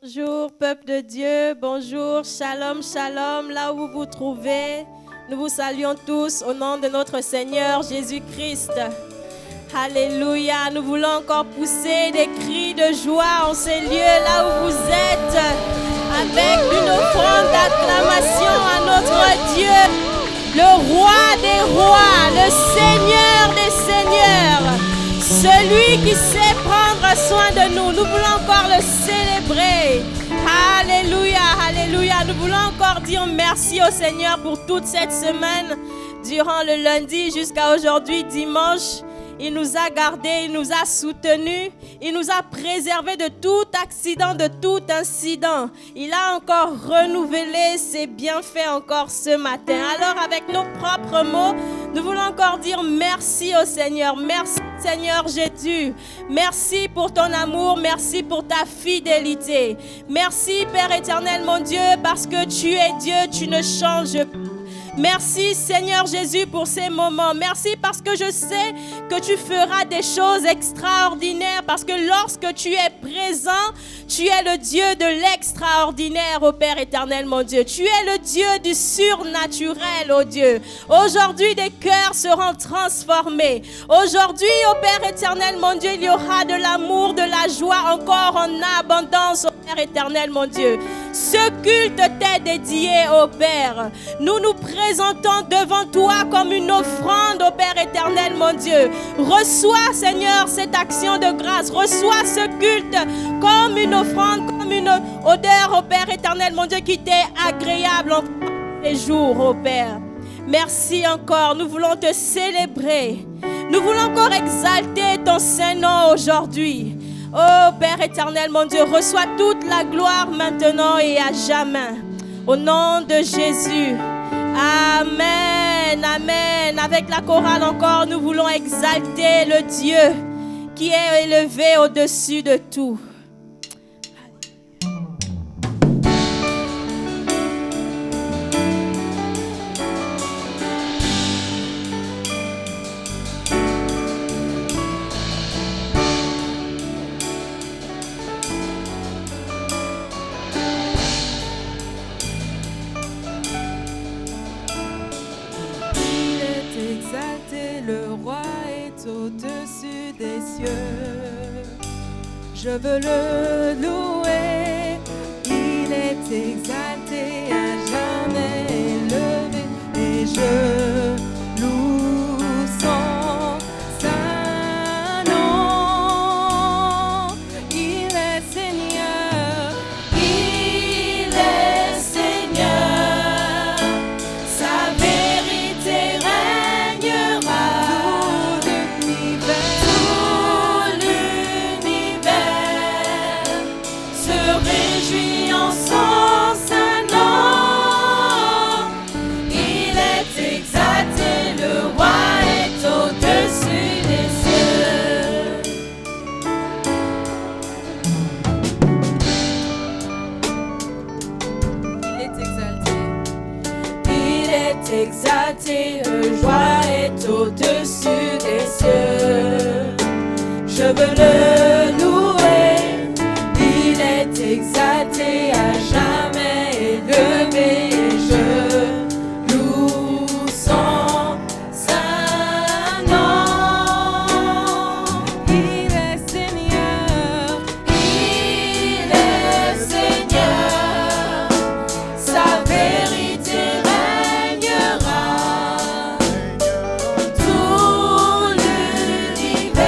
Bonjour, peuple de Dieu. Bonjour, shalom, shalom. Là où vous vous trouvez, nous vous saluons tous au nom de notre Seigneur Jésus-Christ. Alléluia. Nous voulons encore pousser des cris de joie en ces lieux, là où vous êtes, avec une offrande d'acclamation à notre Dieu, le roi des rois, le Seigneur des seigneurs, celui qui sait prendre soin de nous. Nous voulons encore le célébrer. Alléluia, alléluia. Nous voulons encore dire merci au Seigneur pour toute cette semaine, durant le lundi jusqu'à aujourd'hui, dimanche. Il nous a gardés, il nous a soutenus, il nous a préservés de tout accident, de tout incident. Il a encore renouvelé ses bienfaits encore ce matin. Alors avec nos propres mots, nous voulons encore dire merci au Seigneur. Merci Seigneur Jésus. Merci pour ton amour, merci pour ta fidélité. Merci Père éternel mon Dieu, parce que tu es Dieu, tu ne changes pas. Merci Seigneur Jésus pour ces moments. Merci parce que je sais que tu feras des choses extraordinaires, parce que lorsque tu es présent, tu es le Dieu de l'extraordinaire, ô Père éternel mon Dieu. Tu es le Dieu du surnaturel, ô Dieu. Aujourd'hui, des cœurs seront transformés. Aujourd'hui, ô Père éternel mon Dieu, il y aura de l'amour, de la joie encore en abondance, ô Père éternel mon Dieu. Ce culte t'est dédié, ô Père. Nous nous présentons devant toi comme une offrande, ô Père éternel, mon Dieu. Reçois, Seigneur, cette action de grâce. Reçois ce culte comme une offrande, comme une odeur, ô Père éternel, mon Dieu, qui t'est agréable en ces jours, ô Père. Merci encore. Nous voulons te célébrer. Nous voulons encore exalter ton Saint-Nom aujourd'hui. Oh Père éternel, mon Dieu, reçois toute la gloire maintenant et à jamais. Au nom de Jésus. Amen, amen. Avec la chorale encore, nous voulons exalter le Dieu qui est élevé au-dessus de tout. Au-dessus des cieux, je veux le louer, il est exalté, à jamais élevé, et je loue son saint nom. Il est Seigneur, il est Seigneur, sa vérité régnera. Exalté, le roi est au-dessus des cieux. Je veux le louer, il est exalté, à jamais élevé. Je loue son saint nom. Il est Seigneur, il est Seigneur, sa vérité. Tout l'univers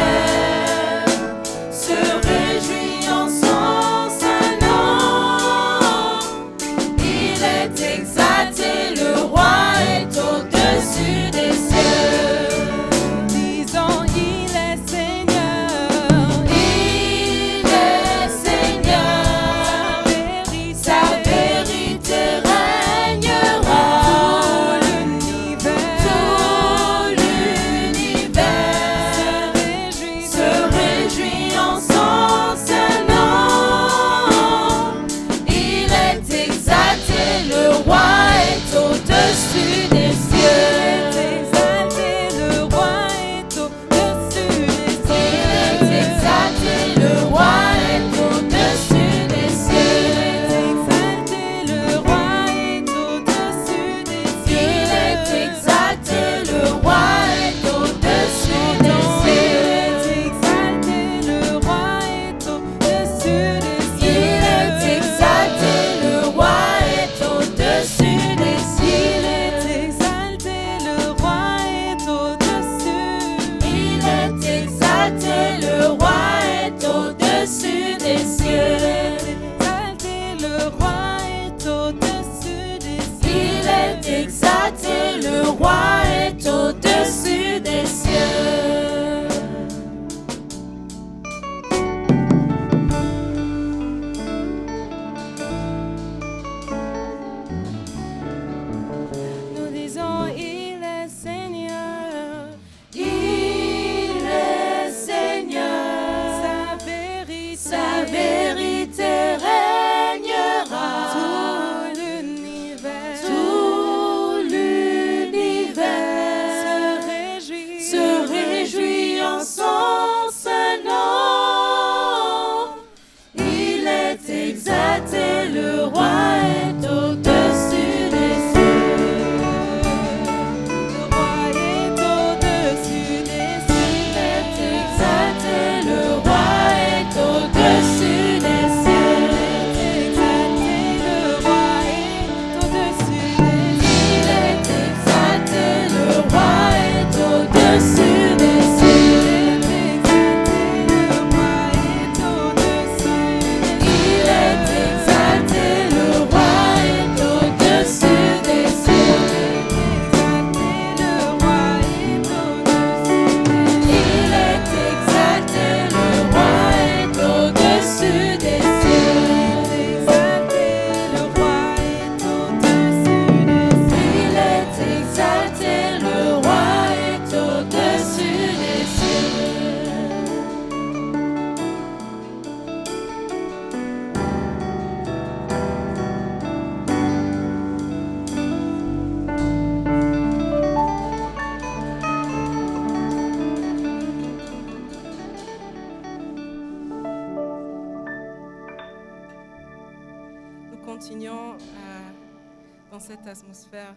cette atmosphère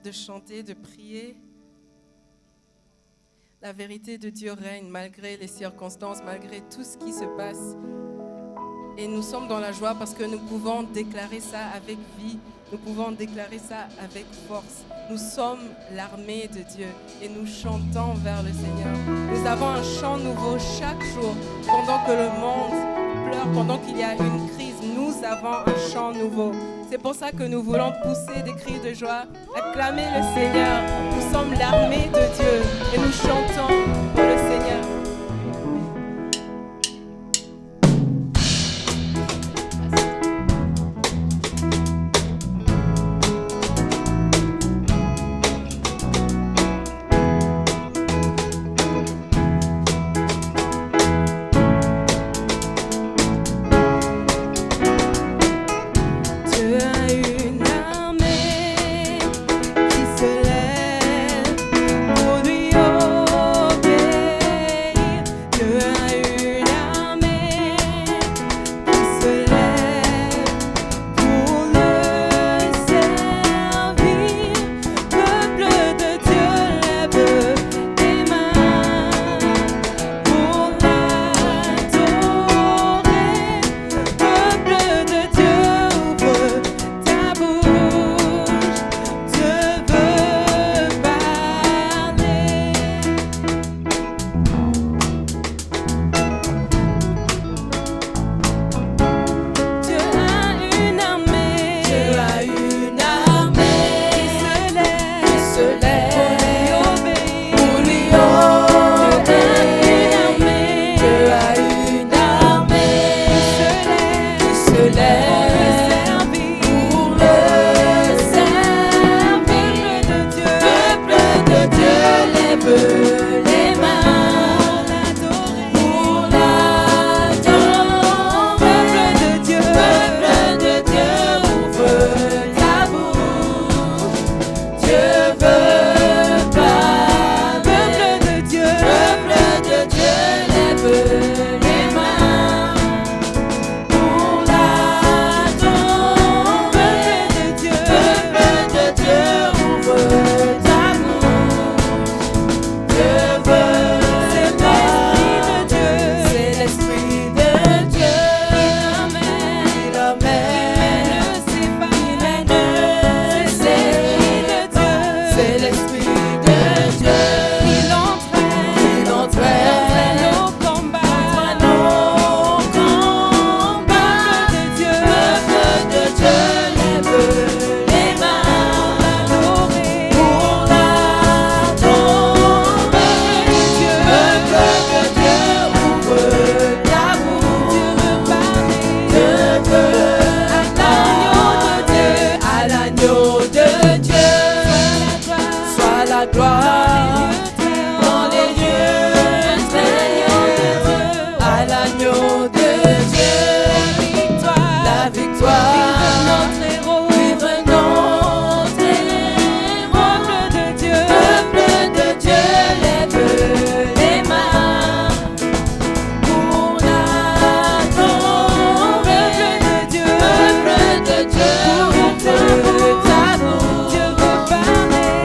de chanter, de prier. La vérité de Dieu règne malgré les circonstances, malgré tout ce qui se passe. Et nous sommes dans la joie parce que nous pouvons déclarer ça avec vie, nous pouvons déclarer ça avec force. Nous sommes l'armée de Dieu et nous chantons vers le Seigneur. Nous avons un chant nouveau chaque jour. Pendant que le monde pleure, pendant qu'il y a une crise, nous avons un chant nouveau. C'est pour ça que nous voulons pousser des cris de joie, acclamer le Seigneur. Nous sommes l'armée de Dieu et nous chantons pour le Seigneur.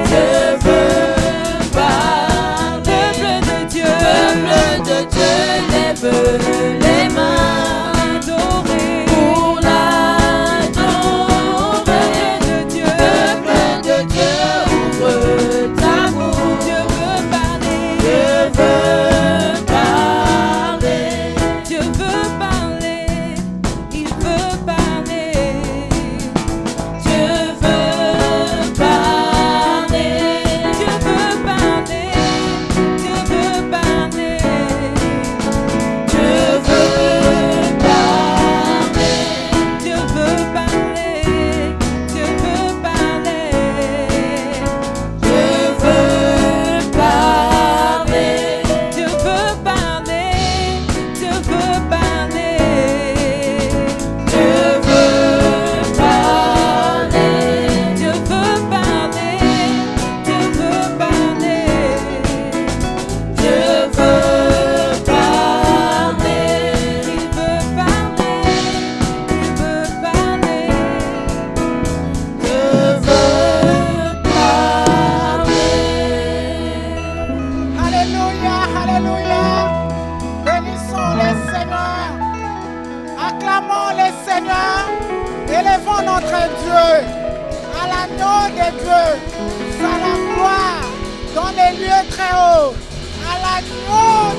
Dieu veut parler.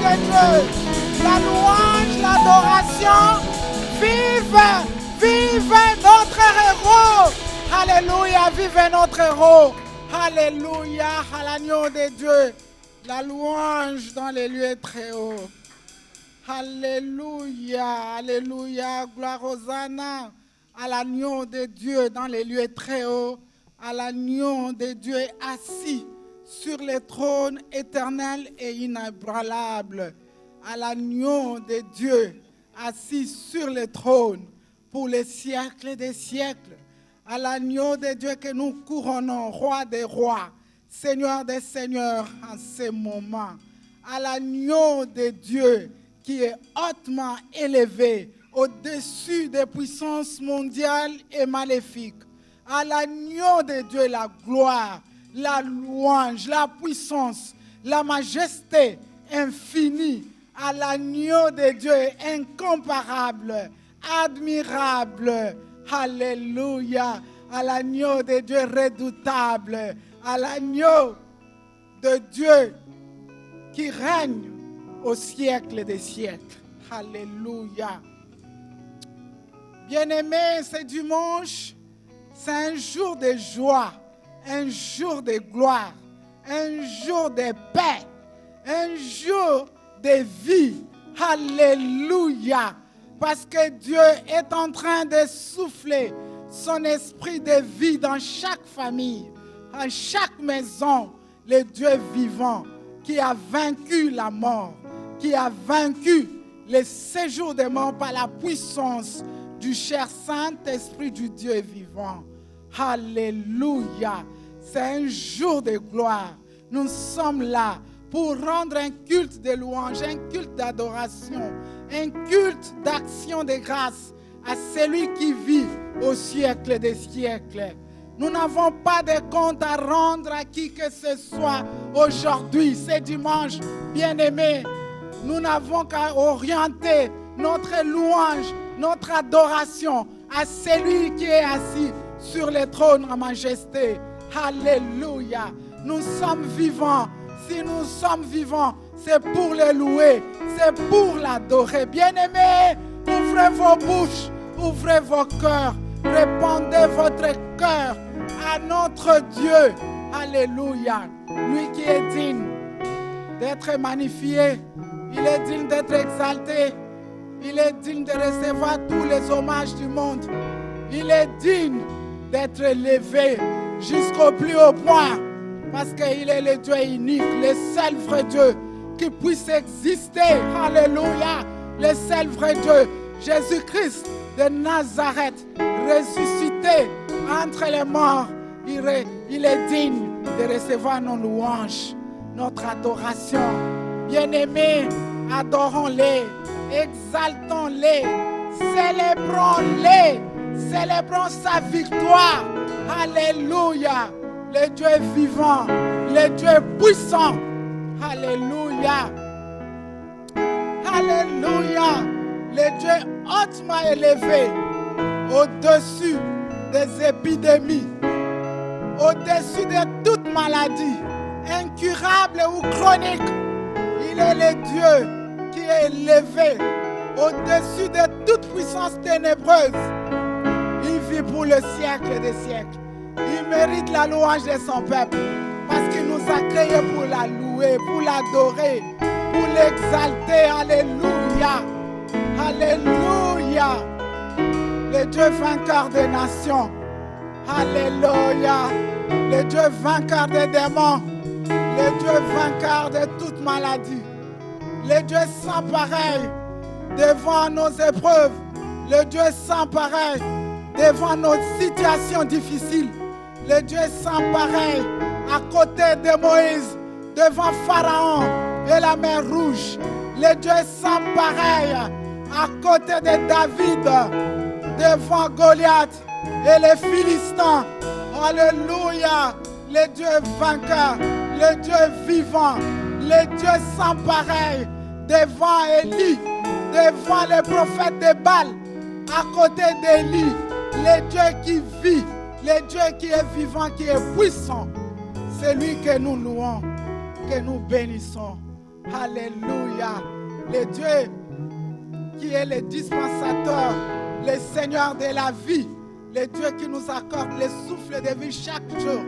de Dieu. La louange, l'adoration. Vive notre héros. Alléluia, vive notre héros. Alléluia, à l'agneau de Dieu. La louange dans les lieux très hauts. Alléluia, alléluia, gloire Hosanna à l'agneau de Dieu dans les lieux très hauts, à l'agneau de Dieu assis sur le trône éternel et inébranlable, à l'agneau de Dieu assis sur le trône pour les siècles des siècles, à l'agneau de Dieu que nous couronnons, roi des rois, Seigneur des seigneurs en ce moment, à l'agneau de Dieu qui est hautement élevé au-dessus des puissances mondiales et maléfiques. À l'agneau de Dieu, la gloire, la louange, la puissance, la majesté infinie. À l'agneau de Dieu incomparable, admirable. Alléluia. À l'agneau de Dieu redoutable. À l'agneau de Dieu qui règne au siècle des siècles. Alléluia. Bien-aimés, ce dimanche, c'est un jour de joie, un jour de gloire, un jour de paix, un jour de vie. Alléluia. Parce que Dieu est en train de souffler son esprit de vie dans chaque famille, dans chaque maison, le Dieu vivant qui a vaincu la mort, qui a vaincu le séjour des morts par la puissance du cher Saint-Esprit du Dieu vivant. Alléluia. C'est un jour de gloire. Nous sommes là pour rendre un culte de louange, un culte d'adoration, un culte d'action de grâce à celui qui vit au siècle des siècles. Nous n'avons pas de compte à rendre à qui que ce soit aujourd'hui, ce dimanche, bien-aimé. Nous n'avons qu'à orienter notre louange, notre adoration à celui qui est assis sur le trône en majesté. Alléluia. Nous sommes vivants. Si nous sommes vivants, c'est pour le louer, c'est pour l'adorer. Bien-aimés, ouvrez vos bouches, ouvrez vos cœurs, répandez votre cœur à notre Dieu. Alléluia. Lui qui est digne d'être magnifié, il est digne d'être exalté, il est digne de recevoir tous les hommages du monde. Il est digne d'être élevé jusqu'au plus haut point, parce qu'il est le Dieu unique, le seul vrai Dieu qui puisse exister. Alléluia. Le seul vrai Dieu, Jésus-Christ de Nazareth, ressuscité entre les morts. Il est digne de recevoir nos louanges, notre adoration. Bien-aimés, adorons-les, exaltons-les, célébrons-les, célébrons sa victoire. Alléluia. Le Dieu vivant, le Dieu puissant. Alléluia. Alléluia. Le Dieu hautement élevé au-dessus des épidémies, au-dessus de toute maladie, incurable ou chronique. Il est le Dieu qui est élevé au-dessus de toute puissance ténébreuse. Il vit pour le siècle des siècles. Il mérite la louange de son peuple parce qu'il nous a créés pour la louer, pour l'adorer, pour l'exalter. Alléluia. Alléluia. Le Dieu vainqueur des nations. Alléluia. Le Dieu vainqueur des démons. Le Dieu vainqueur de toute maladie. Le Dieu sans pareil devant nos épreuves. Le Dieu sans pareil devant nos situations difficiles. Le Dieu sans pareil à côté de Moïse, devant Pharaon et la mer Rouge. Le Dieu sans pareil à côté de David, devant Goliath et les Philistins. Alléluia. Le Dieu vainqueur, le Dieu vivant, le Dieu sans pareil, devant Élie, devant les prophètes de Baal, à côté d'Élie, le Dieu qui vit, le Dieu qui est vivant, qui est puissant. C'est lui que nous louons, que nous bénissons. Alléluia. Le Dieu qui est le dispensateur, le Seigneur de la vie, le Dieu qui nous accorde le souffle de vie chaque jour,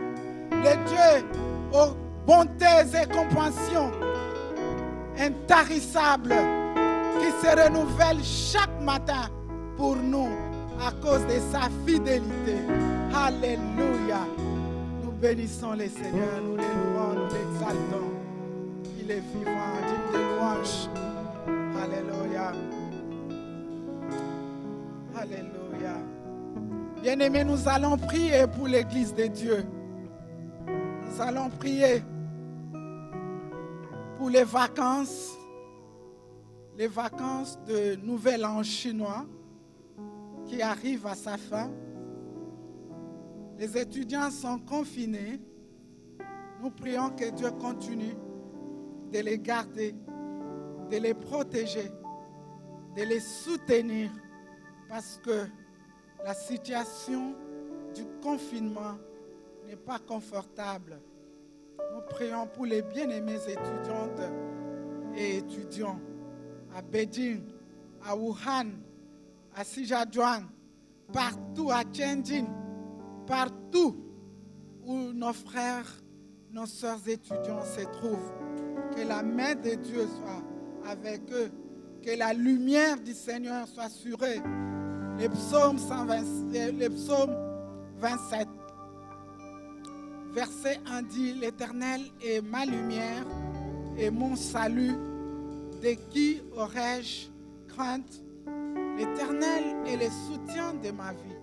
le Dieu aux bontés et compassions intarissables qui se renouvelle chaque matin pour nous à cause de sa fidélité. Alléluia. Nous bénissons le Seigneur, nous le louons, nous l'exaltons. Il est vivant, digne de louange. Alléluia. Alléluia. Bien-aimés, nous allons prier pour l'Église de Dieu. Nous allons prier pour les vacances de Nouvel An chinois qui arrivent à sa fin. Les étudiants sont confinés. Nous prions que Dieu continue de les garder, de les protéger, de les soutenir, parce que la situation du confinement n'est pas confortable. Nous prions pour les bien-aimés étudiantes et étudiants à Beijing, à Wuhan, à Shijiazhuang, partout à Tianjin, partout où nos frères, nos sœurs étudiants se trouvent. Que la main de Dieu soit avec eux, que la lumière du Seigneur soit sur eux. Le psaume 27, verset 1 dit: l'Éternel est ma lumière et mon salut. De qui aurais-je crainte? L'Éternel est le soutien de ma vie.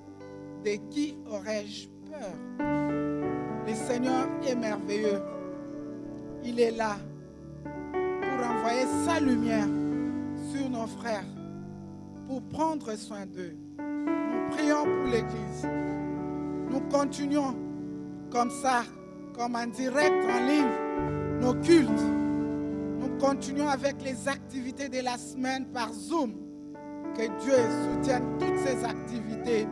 De qui aurais-je peur? Le Seigneur est merveilleux. Il est là pour envoyer sa lumière sur nos frères, pour prendre soin d'eux. Nous prions pour l'Église. Nous continuons comme ça, comme en direct, en ligne, nos cultes. Nous continuons avec les activités de la semaine par Zoom. Que Dieu soutienne toutes ces activités.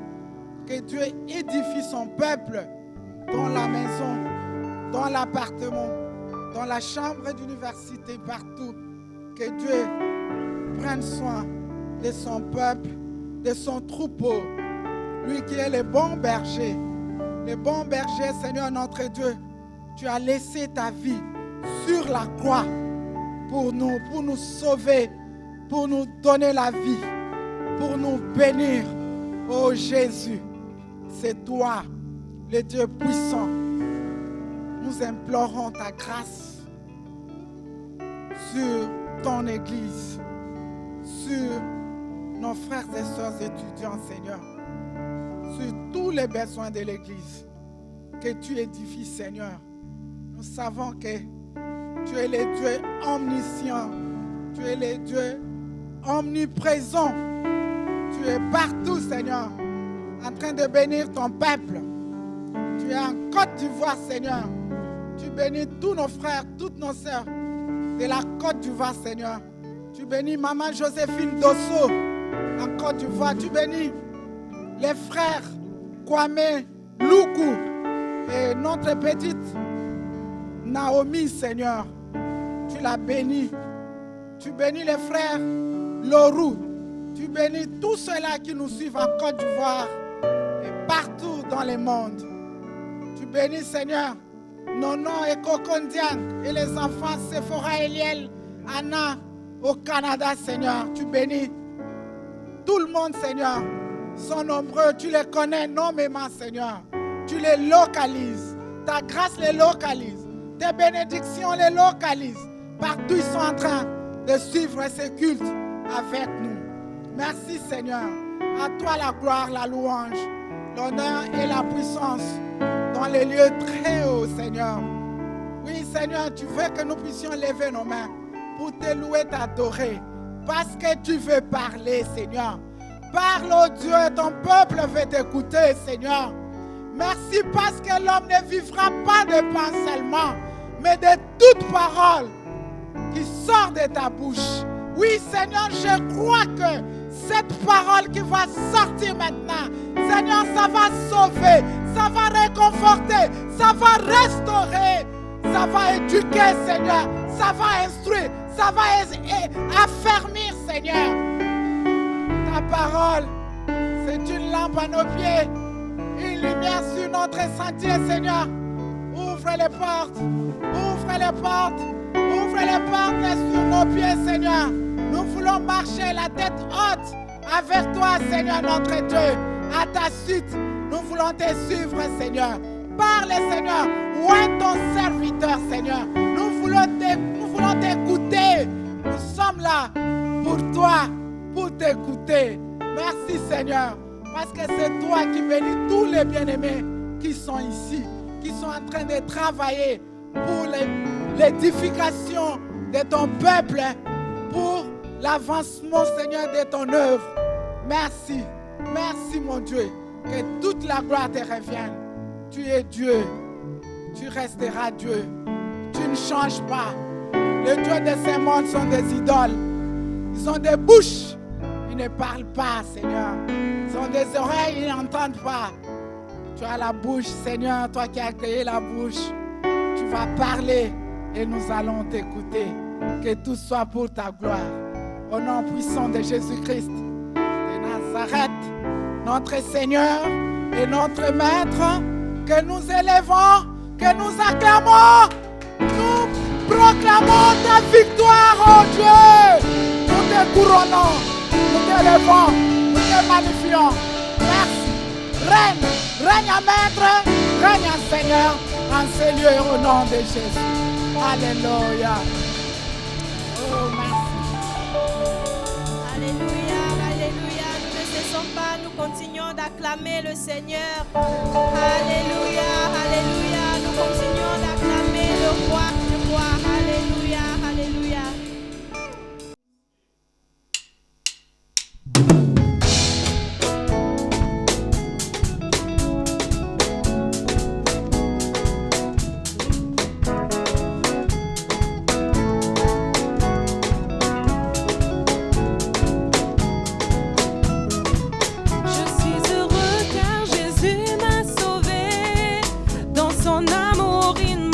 Que Dieu édifie son peuple dans la maison, dans l'appartement, dans la chambre d'université, partout. Que Dieu prenne soin de son peuple, de son troupeau. Lui qui est le bon berger. Le bon berger, Seigneur notre Dieu, tu as laissé ta vie sur la croix pour nous sauver, pour nous donner la vie, pour nous bénir. Oh Jésus, c'est toi, le Dieu puissant. Nous implorons ta grâce sur ton Église, sur nos frères et sœurs étudiants, Seigneur, sur tous les besoins de l'Église. Que tu édifies, Seigneur. Nous savons que tu es le Dieu omniscient, tu es le Dieu omniprésent. Tu es partout, Seigneur, en train de bénir ton peuple. Tu es en Côte d'Ivoire, Seigneur. Tu bénis tous nos frères, toutes nos sœurs de la Côte d'Ivoire, Seigneur. Tu bénis Maman Joséphine Dosso en Côte d'Ivoire. Tu bénis les frères Kwame Loukou et notre petite Naomi, Seigneur. Tu la bénis. Tu bénis les frères Lorou. Tu bénis tous ceux-là qui nous suivent en Côte d'Ivoire et partout dans le monde. Tu bénis, Seigneur, Nono et Kokondian et les enfants Sephora, Eliel, Anna au Canada, Seigneur. Tu bénis tout le monde, Seigneur. Ils sont nombreux, tu les connais nommément, Seigneur. Tu les localises. Ta grâce les localise. Tes bénédictions les localisent. Partout, ils sont en train de suivre ces cultes avec nous. Merci, Seigneur. À toi la gloire, la louange, l'honneur et la puissance dans les lieux très hauts, Seigneur. Oui, Seigneur, tu veux que nous puissions lever nos mains pour te louer, t'adorer. Parce que tu veux parler, Seigneur. Parle, oh Dieu, ton peuple veut t'écouter, Seigneur. Merci parce que l'homme ne vivra pas de pain seulement, mais de toute parole qui sort de ta bouche. Oui, Seigneur, je crois que cette parole qui va sortir maintenant, Seigneur, ça va sauver, ça va réconforter, ça va restaurer, ça va éduquer, Seigneur, ça va instruire, Ça va affermir, Seigneur. Ta parole, c'est une lampe à nos pieds, une lumière sur notre sentier, Seigneur. Ouvre les portes, ouvre les portes, ouvre les portes sur nos pieds, Seigneur. Nous voulons marcher la tête haute avec toi, Seigneur, notre Dieu. À ta suite, nous voulons te suivre, Seigneur. Parle, Seigneur. Où est ton serviteur, Seigneur? Nous voulons t'écouter. Nous sommes là pour toi, pour t'écouter. Merci, Seigneur, parce que c'est toi qui bénis tous les bien-aimés qui sont ici, qui sont en train de travailler pour l'édification de ton peuple, pour l'avancement, Seigneur, de ton œuvre. Merci, merci, mon Dieu, que toute la gloire te revienne. Tu es Dieu, tu resteras Dieu, tu ne changes pas. Les dieux de ce monde sont des idoles. Ils ont des bouches, ils ne parlent pas, Seigneur. Ils ont des oreilles, ils n'entendent pas. Tu as la bouche, Seigneur, toi qui as créé la bouche. Tu vas parler et nous allons t'écouter. Que tout soit pour ta gloire. Au nom puissant de Jésus-Christ de Nazareth, notre Seigneur et notre Maître, que nous élevons, que nous acclamons, nous proclamons ta victoire, oh Dieu. Nous te couronnons, nous t'élevons, nous te magnifions. Merci. Règne, règne à Maître, règne à Seigneur, en ces lieux au nom de Jésus. Alléluia. Oh, merci. Alléluia, alléluia. Nous ne cessons pas, nous continuons d'acclamer le Seigneur. Alléluia, alléluia. Nous continuons d'acclamer le roi, le roi. Alléluia, alléluia. Dans son amour, il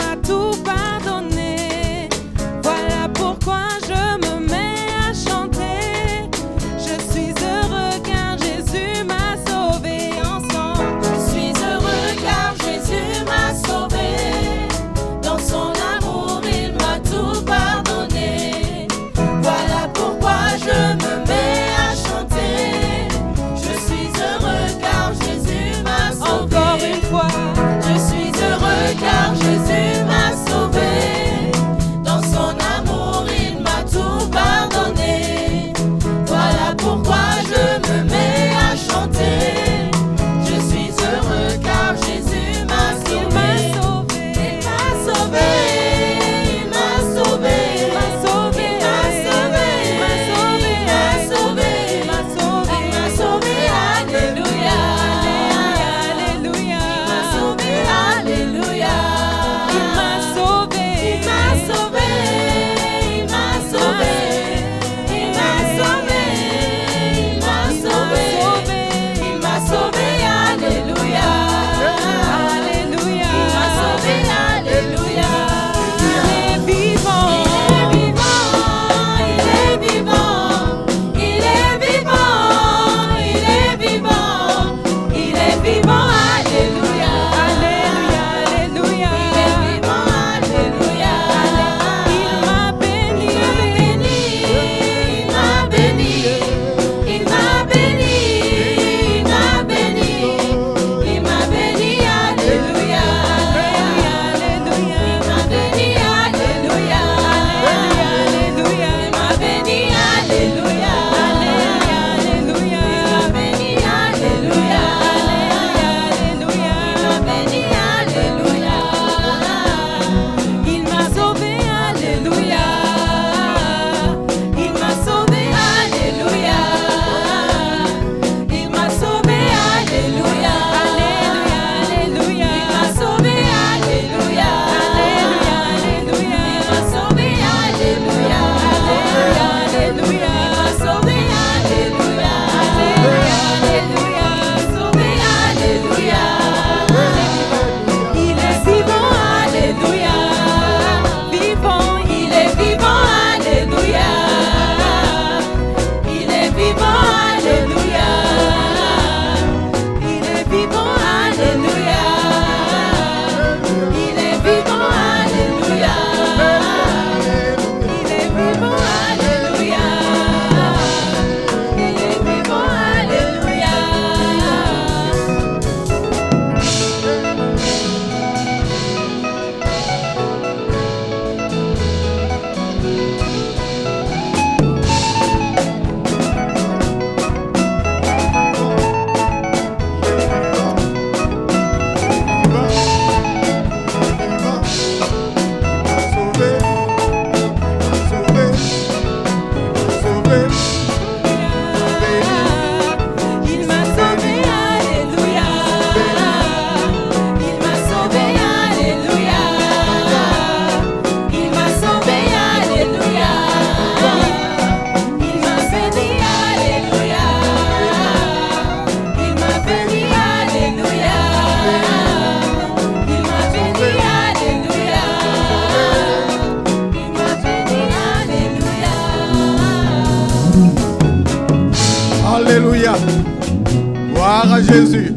Gloire à Jésus.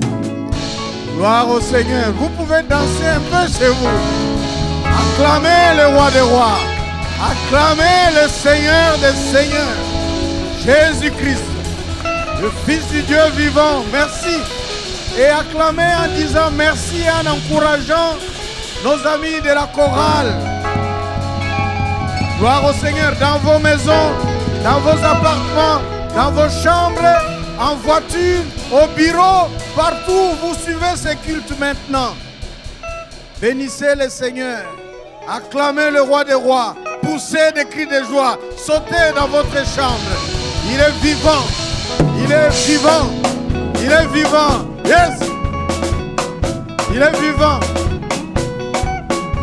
Gloire au Seigneur. Vous pouvez danser un peu chez vous. Acclamez le roi des rois. Acclamez le Seigneur des seigneurs. Jésus-Christ, le Fils du Dieu vivant. Merci. Et acclamez en disant merci, en encourageant nos amis de la chorale. Gloire au Seigneur dans vos maisons, dans vos appartements, dans vos chambres, en voiture, au bureau, partout où vous suivez ces cultes maintenant. Bénissez le Seigneur. Acclamez le roi des rois. Poussez des cris de joie. Sautez dans votre chambre. Il est vivant. Il est vivant. Il est vivant. Yes. Il est vivant.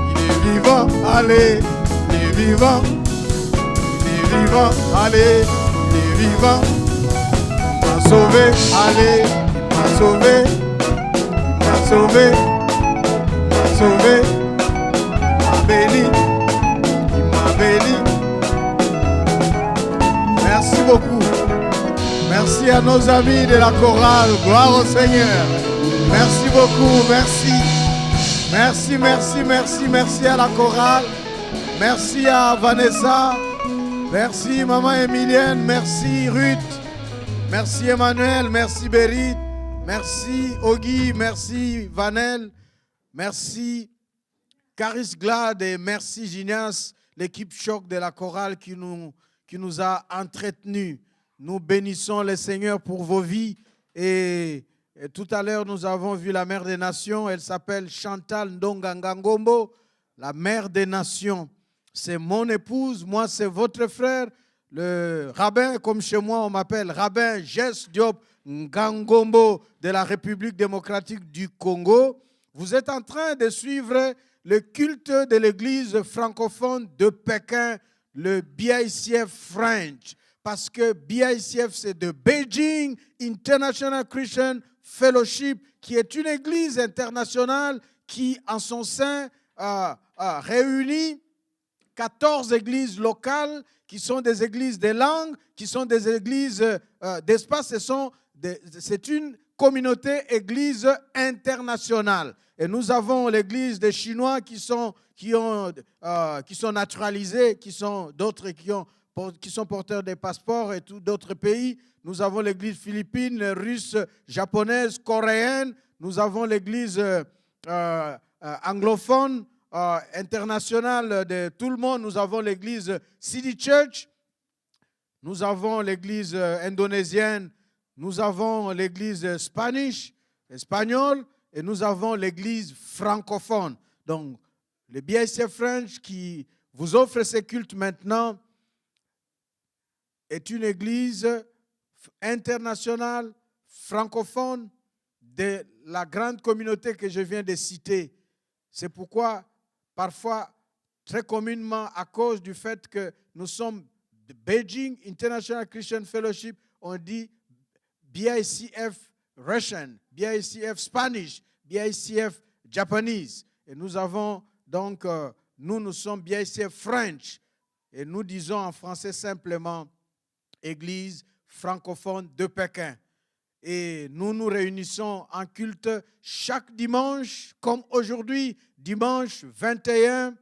Il est vivant. Allez. Il est vivant. Il est vivant. Allez. Il est vivant. Il m'a sauvé. Allez. Il m'a sauvé. Il m'a sauvé. Il m'a sauvé. Il m'a béni. Il m'a béni. Merci beaucoup. Merci à nos amis de la chorale. Gloire au Seigneur. Merci beaucoup. Merci. Merci, merci, merci, merci à la chorale. Merci à Vanessa. Merci Maman Emilienne. Merci Ruth. Merci Emmanuel. Merci Berit. Merci Ogi. Merci Vanel. Merci Caris Glad et merci Ginias, l'équipe choc de la chorale qui nous a entretenus. Nous bénissons le Seigneur pour vos vies. Et tout à l'heure, nous avons vu la mère des nations. Elle s'appelle Chantal Ndongangangombo, la mère des nations. C'est mon épouse, moi c'est votre frère, le rabbin, comme chez moi on m'appelle, rabbin Jess Diop Ngangombo de la République démocratique du Congo. Vous êtes en train de suivre le culte de l'église francophone de Pékin, le BICF French. Parce que BICF, c'est de Beijing International Christian Fellowship, qui est une église internationale qui, en son sein, réunit 14 églises locales, qui sont des églises de langue, qui sont des églises d'espace. C'est une communauté église internationale. Et nous avons l'église des Chinois qui sont naturalisés, qui sont d'autres qui sont porteurs des passeports et d'autres pays. Nous avons l'église philippine, russe, japonaise, coréenne. Nous avons l'église anglophone, internationale de tout le monde. Nous avons l'église City Church. Nous avons l'église indonésienne. Nous avons l'église espagnole. Et nous avons l'église francophone. Donc, le BICF French qui vous offre ces cultes maintenant est une église internationale, francophone, de la grande communauté que je viens de citer. C'est pourquoi, parfois, très communément, à cause du fait que nous sommes de Beijing International Christian Fellowship, on dit BICF Russian, BICF Spanish, BICF Japanese. Et nous avons donc, nous sommes BICF French. Et nous disons en français simplement Église francophone de Pékin. Et nous nous réunissons en culte chaque dimanche, comme aujourd'hui, dimanche 21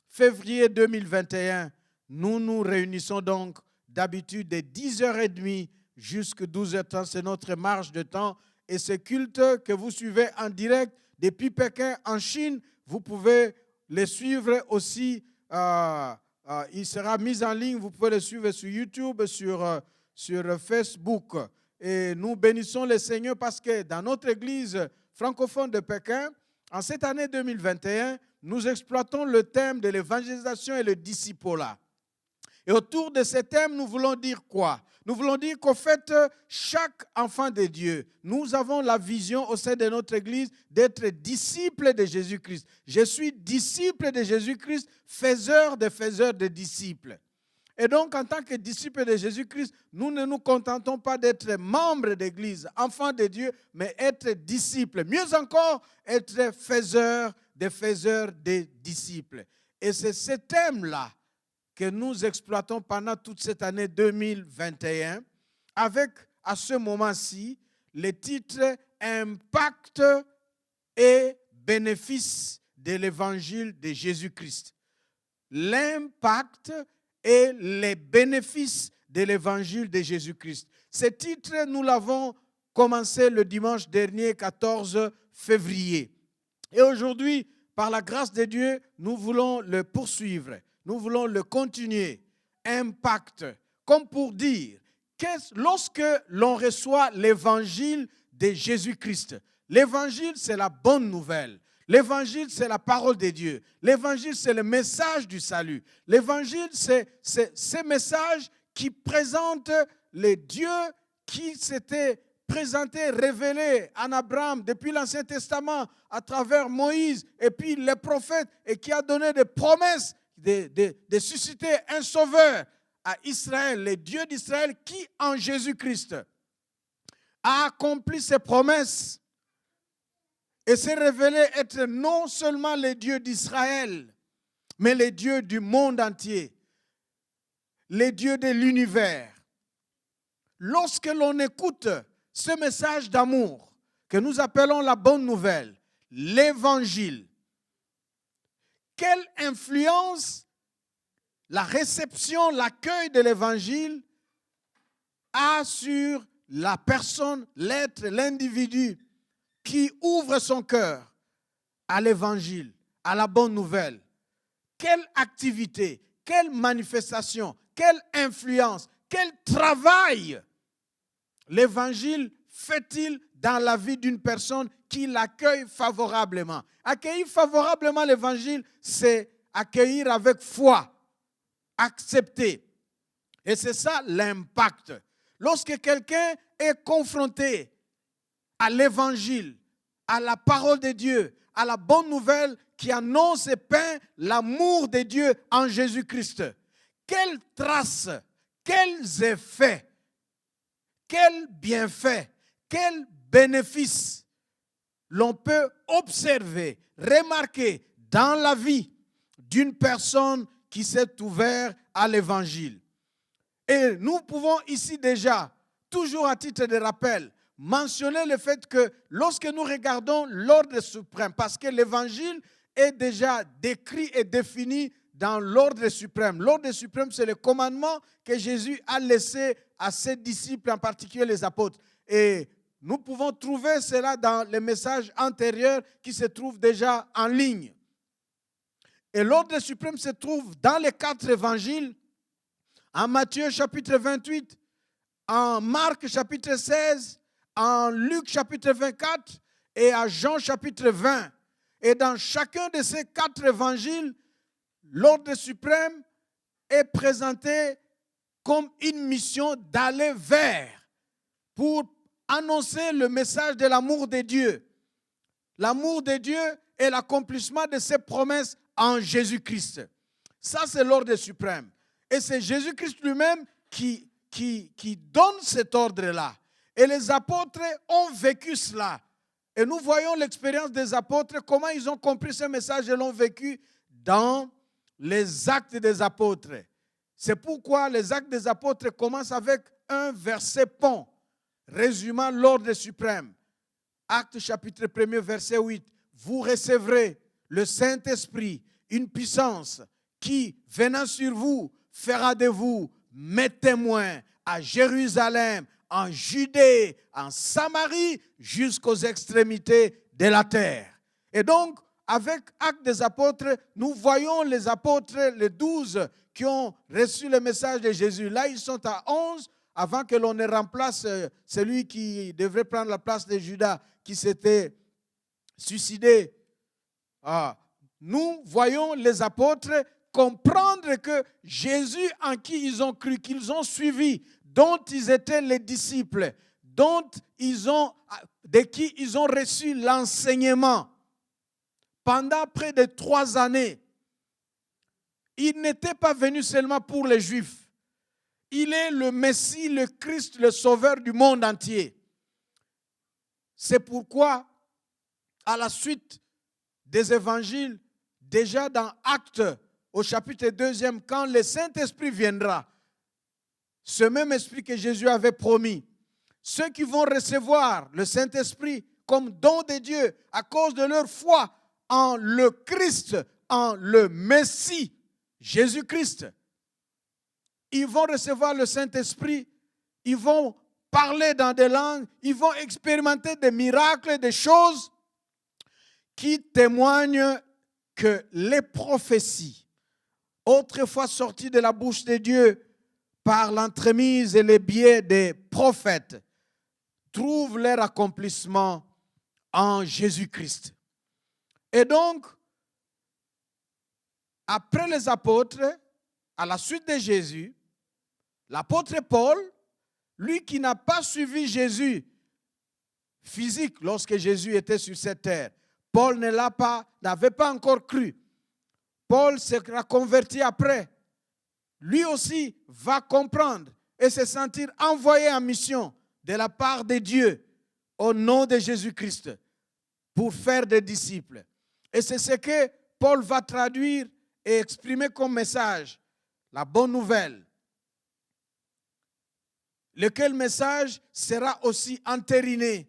février 2021. Nous nous réunissons donc d'habitude de 10h30 jusqu'à 12h30. C'est notre marge de temps. Et ce culte que vous suivez en direct depuis Pékin en Chine, vous pouvez le suivre aussi. Il sera mis en ligne. Vous pouvez le suivre sur YouTube, sur Facebook. Et nous bénissons le Seigneur parce que dans notre église francophone de Pékin, en cette année 2021, nous exploitons le thème de l'évangélisation et le discipulat. Et autour de ce thème, nous voulons dire quoi? Nous voulons dire qu'au fait, chaque enfant de Dieu, nous avons la vision au sein de notre Église d'être disciple de Jésus-Christ. Je suis disciple de Jésus-Christ, faiseur de disciples. Et donc, en tant que disciple de Jésus-Christ, nous ne nous contentons pas d'être membres d'Église, enfants de Dieu, mais être disciples. Mieux encore, être faiseur de disciples. Et c'est ce thème-là que nous exploitons pendant toute cette année 2021 avec à ce moment-ci le titre « Impact et bénéfices de l'évangile de Jésus-Christ ». L'impact et les bénéfices de l'évangile de Jésus-Christ. Ce titre, nous l'avons commencé le dimanche dernier, 14 février. Et aujourd'hui, par la grâce de Dieu, nous voulons le poursuivre. Nous voulons le continuer. Impact. Comme pour dire, lorsque l'on reçoit l'évangile de Jésus-Christ, l'évangile, c'est la bonne nouvelle. L'évangile, c'est la parole de Dieu. L'évangile, c'est le message du salut. L'évangile, c'est ce message qui présente le Dieu qui s'était présenté, révélé en Abraham depuis l'Ancien Testament à travers Moïse et puis les prophètes et qui a donné des promesses de susciter un sauveur à Israël, le Dieu d'Israël qui en Jésus-Christ a accompli ses promesses et s'est révélé être non seulement le Dieu d'Israël, mais le Dieu du monde entier, le Dieu de l'univers. Lorsque l'on écoute ce message d'amour que nous appelons la bonne nouvelle, l'évangile, quelle influence la réception, l'accueil de l'évangile a sur la personne, l'être, l'individu qui ouvre son cœur à l'évangile, à la bonne nouvelle. Quelle activité, quelle manifestation, quelle influence, quel travail l'évangile fait-il dans la vie d'une personne qui l'accueille favorablement? Accueillir favorablement l'évangile, c'est accueillir avec foi, accepter. Et c'est ça l'impact. Lorsque quelqu'un est confronté à l'évangile, à la parole de Dieu, à la bonne nouvelle qui annonce et peint l'amour de Dieu en Jésus-Christ, quelles traces, quels effets, quels bienfaits, quels bénéfices l'on peut observer, remarquer dans la vie d'une personne qui s'est ouverte à l'évangile. Et nous pouvons ici déjà, toujours à titre de rappel, mentionner le fait que lorsque nous regardons l'ordre suprême, parce que l'évangile est déjà décrit et défini dans l'ordre suprême. L'ordre suprême, c'est le commandement que Jésus a laissé à ses disciples, en particulier les apôtres. Et nous pouvons trouver cela dans les messages antérieurs qui se trouvent déjà en ligne. Et l'ordre suprême se trouve dans les 4 évangiles, en Matthieu chapitre 28, en Marc chapitre 16, en Luc chapitre 24 et à Jean chapitre 20. Et dans chacun de ces 4 évangiles, l'ordre suprême est présenté comme une mission d'aller vers pour annoncer le message de l'amour de Dieu. L'amour de Dieu est l'accomplissement de ses promesses en Jésus-Christ. Ça, c'est l'ordre suprême. Et c'est Jésus-Christ lui-même qui donne cet ordre-là. Et les apôtres ont vécu cela. Et nous voyons l'expérience des apôtres, comment ils ont compris ce message et l'ont vécu dans les actes des apôtres. C'est pourquoi les actes des apôtres commencent avec un verset pont, résumant l'ordre suprême. Actes chapitre 1er, verset 8. Vous recevrez le Saint-Esprit, une puissance qui, venant sur vous, fera de vous mes témoins à Jérusalem, en Judée, en Samarie, jusqu'aux extrémités de la terre. Et donc, avec Actes des apôtres, nous voyons les apôtres, les 12 qui ont reçu le message de Jésus. Là, ils sont à 11 avant que l'on ne remplace celui qui devrait prendre la place de Judas, qui s'était suicidé. Nous voyons les apôtres comprendre que Jésus en qui ils ont cru, qu'ils ont suivi, dont ils étaient les disciples, de qui ils ont reçu l'enseignement pendant près de 3 années. Il n'était pas venu seulement pour les Juifs. Il est le Messie, le Christ, le Sauveur du monde entier. C'est pourquoi, à la suite des évangiles, déjà dans Actes, au chapitre 2, quand le Saint-Esprit viendra, ce même esprit que Jésus avait promis, ceux qui vont recevoir le Saint-Esprit comme don de Dieu à cause de leur foi en le Christ, en le Messie, Jésus-Christ. Ils vont recevoir le Saint-Esprit, ils vont parler dans des langues, ils vont expérimenter des miracles, des choses qui témoignent que les prophéties, autrefois sorties de la bouche de Dieu par l'entremise et les biais des prophètes, trouvent leur accomplissement en Jésus-Christ. Et donc, après les apôtres, à la suite de Jésus, l'apôtre Paul, lui qui n'a pas suivi Jésus physique lorsque Jésus était sur cette terre, Paul n'avait pas encore cru. Paul s'est converti après. Lui aussi va comprendre et se sentir envoyé en mission de la part de Dieu au nom de Jésus-Christ pour faire des disciples. Et c'est ce que Paul va traduire et exprimer comme message, la bonne nouvelle. Lequel message sera aussi entériné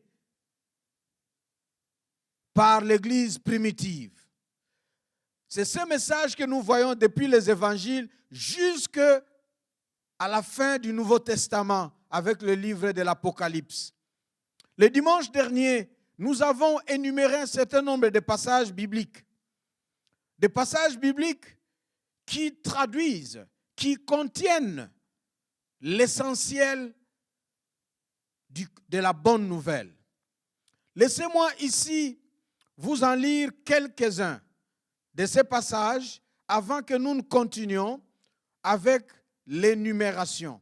par l'Église primitive. C'est ce message que nous voyons depuis les évangiles jusqu'à la fin du Nouveau Testament avec le livre de l'Apocalypse. Le dimanche dernier, nous avons énuméré un certain nombre de passages bibliques. Des passages bibliques qui traduisent, qui contiennent l'essentiel de la bonne nouvelle. Laissez-moi ici vous en lire quelques-uns de ces passages avant que nous ne continuions avec l'énumération.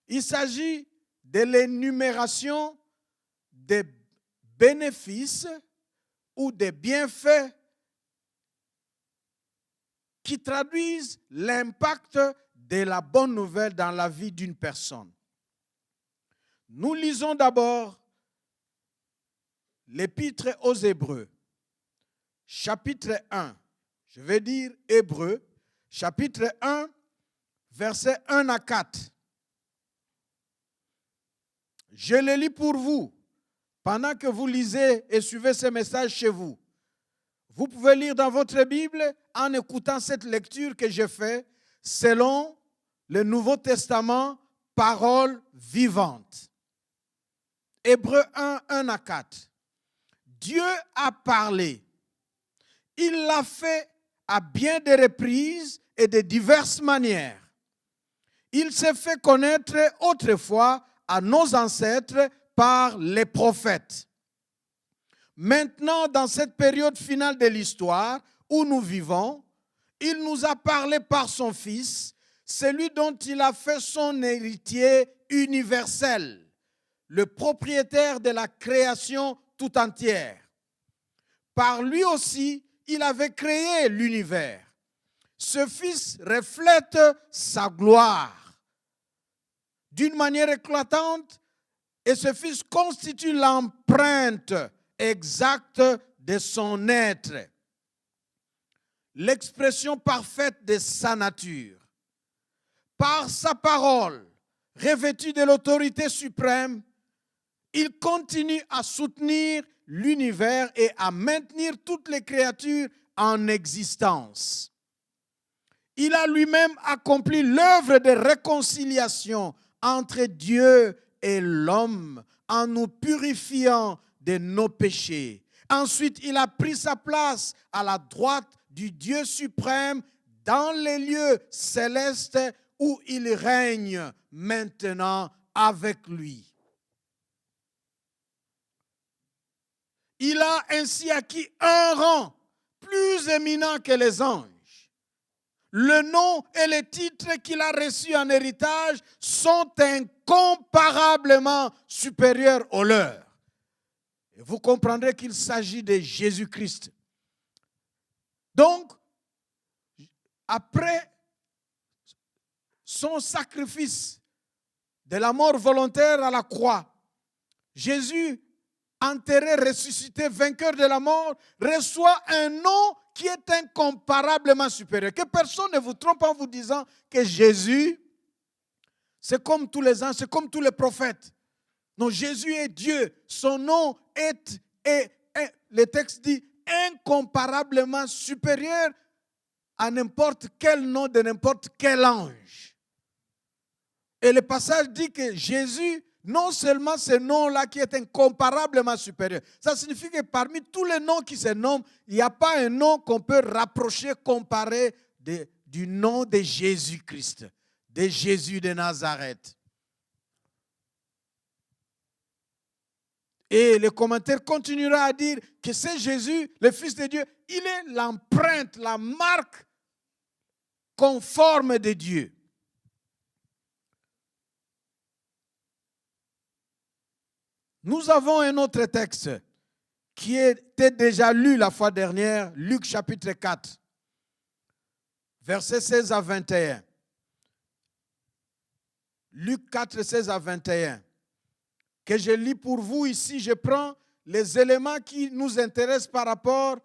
Il s'agit de l'énumération des bénéfices ou des bienfaits qui traduisent l'impact de la bonne nouvelle dans la vie d'une personne. Nous lisons d'abord l'Épître aux Hébreux, chapitre 1. Je vais dire Hébreux, chapitre 1, versets 1 à 4. Je le lis pour vous, pendant que vous lisez et suivez ce message chez vous. Vous pouvez lire dans votre Bible en écoutant cette lecture que j'ai faite selon le Nouveau Testament, parole vivante. Hébreux 1, 1 à 4. Dieu a parlé. Il l'a fait à bien des reprises et de diverses manières. Il s'est fait connaître autrefois à nos ancêtres par les prophètes. Maintenant, dans cette période finale de l'histoire où nous vivons, il nous a parlé par son Fils, celui dont il a fait son héritier universel, le propriétaire de la création tout entière. Par lui aussi, il avait créé l'univers. Ce Fils reflète sa gloire d'une manière éclatante et ce Fils constitue l'empreinte exacte de son être, l'expression parfaite de sa nature. Par sa parole, revêtu de l'autorité suprême, il continue à soutenir l'univers et à maintenir toutes les créatures en existence. Il a lui-même accompli l'œuvre de réconciliation entre Dieu et l'homme en nous purifiant de nos péchés. Ensuite, il a pris sa place à la droite du Dieu suprême dans les lieux célestes où il règne maintenant avec lui. Il a ainsi acquis un rang plus éminent que les anges. Le nom et les titres qu'il a reçus en héritage sont incomparablement supérieurs aux leurs. Et vous comprendrez qu'il s'agit de Jésus-Christ. Donc, après son sacrifice de la mort volontaire à la croix, Jésus, enterré, ressuscité, vainqueur de la mort, reçoit un nom qui est incomparablement supérieur. Que personne ne vous trompe en vous disant que Jésus, c'est comme tous les anges, c'est comme tous les prophètes. Non, Jésus est Dieu. Son nom est, le texte dit, incomparablement supérieur à n'importe quel nom de n'importe quel ange. Et le passage dit que Jésus, non seulement ce nom-là qui est incomparablement supérieur, ça signifie que parmi tous les noms qui se nomment, il n'y a pas un nom qu'on peut rapprocher, comparer du nom de Jésus-Christ, de Jésus de Nazareth. Et le commentaire continuera à dire que c'est Jésus, le Fils de Dieu, il est l'empreinte, la marque conforme de Dieu. Nous avons un autre texte qui était déjà lu la fois dernière, Luc chapitre 4, versets 16 à 21. Luc 4, 16 à 21. Que je lis pour vous ici, je prends les éléments qui nous intéressent par rapport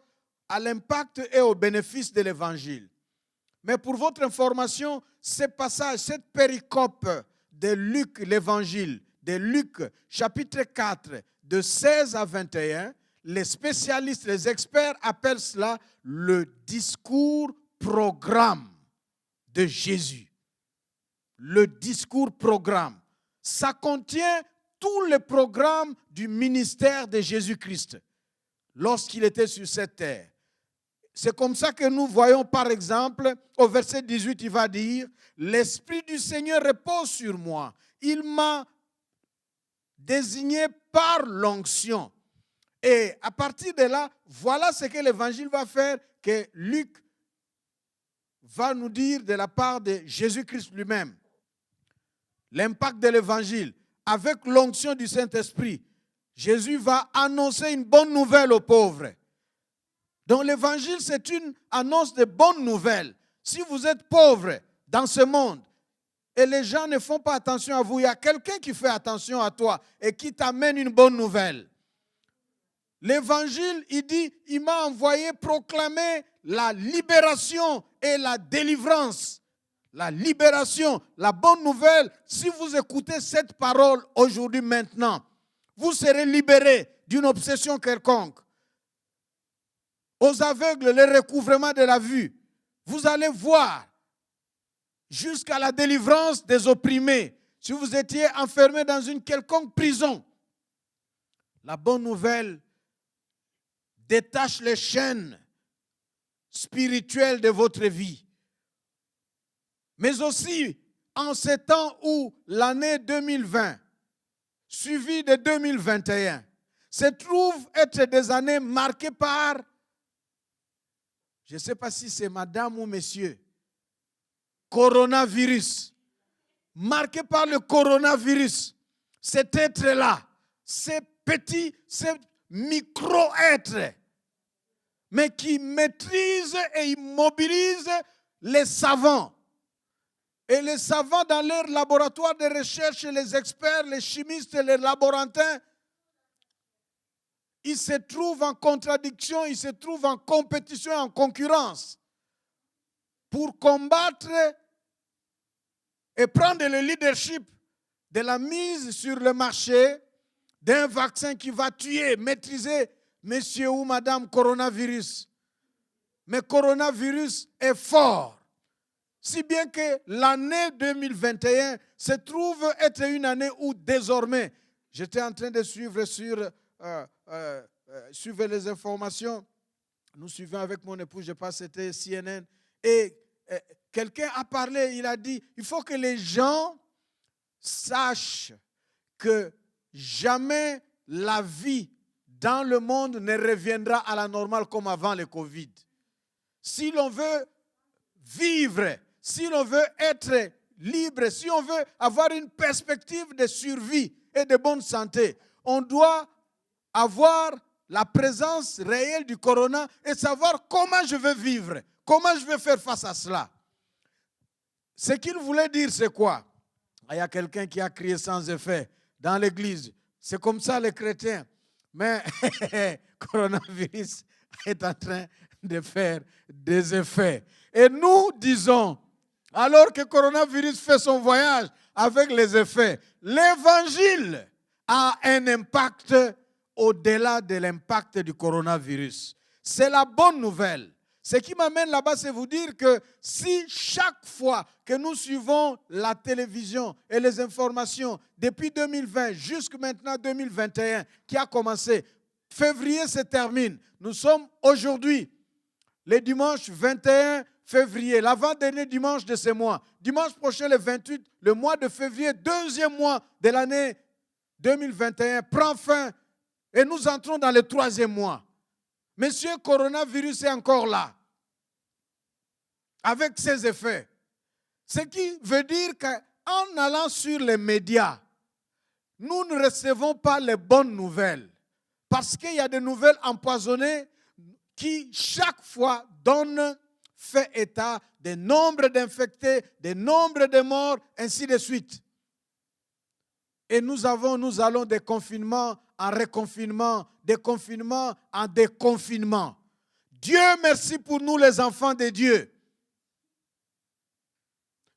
à l'impact et aux bénéfices de l'Évangile. Mais pour votre information, ce passage, cette péricope de Luc, l'Évangile, de Luc, chapitre 4, de 16 à 21, les spécialistes, les experts appellent cela le discours-programme de Jésus. Le discours-programme. Ça contient tout le programme du ministère de Jésus-Christ lorsqu'il était sur cette terre. C'est comme ça que nous voyons, par exemple, au verset 18, il va dire « L'Esprit du Seigneur repose sur moi. Il m'a désigné par l'onction. » Et à partir de là, voilà ce que l'Évangile va faire, que Luc va nous dire de la part de Jésus-Christ lui-même. L'impact de l'Évangile. Avec l'onction du Saint-Esprit, Jésus va annoncer une bonne nouvelle aux pauvres. Donc l'Évangile, c'est une annonce de bonnes nouvelles. Si vous êtes pauvre dans ce monde et les gens ne font pas attention à vous, il y a quelqu'un qui fait attention à toi et qui t'amène une bonne nouvelle. L'Évangile, il dit, il m'a envoyé proclamer la libération et la délivrance. La libération, la bonne nouvelle, si vous écoutez cette parole aujourd'hui, maintenant, vous serez libérés d'une obsession quelconque. Aux aveugles, le recouvrement de la vue. Vous allez voir jusqu'à la délivrance des opprimés. Si vous étiez enfermé dans une quelconque prison, la bonne nouvelle détache les chaînes spirituelles de votre vie. Mais aussi, en ces temps où l'année 2020, suivie de 2021, se trouve être des années marquées par, je ne sais pas si c'est madame ou monsieur, coronavirus. Marqué par le coronavirus, cet être-là, ces petits, ces micro-êtres, mais qui maîtrisent et immobilisent les savants. Et les savants dans leur laboratoire de recherche, les experts, les chimistes, les laborantins, ils se trouvent en contradiction, ils se trouvent en compétition, en concurrence pour combattre et prendre le leadership de la mise sur le marché d'un vaccin qui va tuer, maîtriser monsieur ou madame coronavirus. Mais coronavirus est fort. Si bien que l'année 2021 se trouve être une année où désormais, j'étais en train de suivre suivre les informations, nous suivions avec mon épouse, je pense que c'était CNN, et quelqu'un a parlé, il a dit, il faut que les gens sachent que jamais la vie dans le monde ne reviendra à la normale comme avant le Covid. Si l'on veut vivre, si l'on veut être libre, si on veut avoir une perspective de survie et de bonne santé, on doit avoir la présence réelle du corona et savoir comment je veux vivre, comment je vais faire face à cela. Ce qu'il voulait dire, c'est quoi? Il y a quelqu'un qui a crié sans effet dans l'église. C'est comme ça les chrétiens. Mais coronavirus est en train de faire des effets. Et nous disons, alors que coronavirus fait son voyage avec les effets, l'évangile a un impact au-delà de l'impact du coronavirus. C'est la bonne nouvelle. Ce qui m'amène là-bas, c'est vous dire que si chaque fois que nous suivons la télévision et les informations depuis 2020 jusqu'à maintenant 2021 qui a commencé, février se termine. Nous sommes aujourd'hui le dimanche 21 février, l'avant-dernier dimanche de ce mois. Dimanche prochain, le 28, le mois de février, deuxième mois de l'année 2021 prend fin et nous entrons dans le troisième mois. Monsieur coronavirus est encore là, avec ses effets. Ce qui veut dire qu'en allant sur les médias, nous ne recevons pas les bonnes nouvelles. Parce qu'il y a des nouvelles empoisonnées qui, chaque fois, fait état des nombres d'infectés, des nombres de morts, ainsi de suite. Et nous allons des confinements en reconfinement, des confinements en déconfinement. Dieu merci pour nous les enfants de Dieu.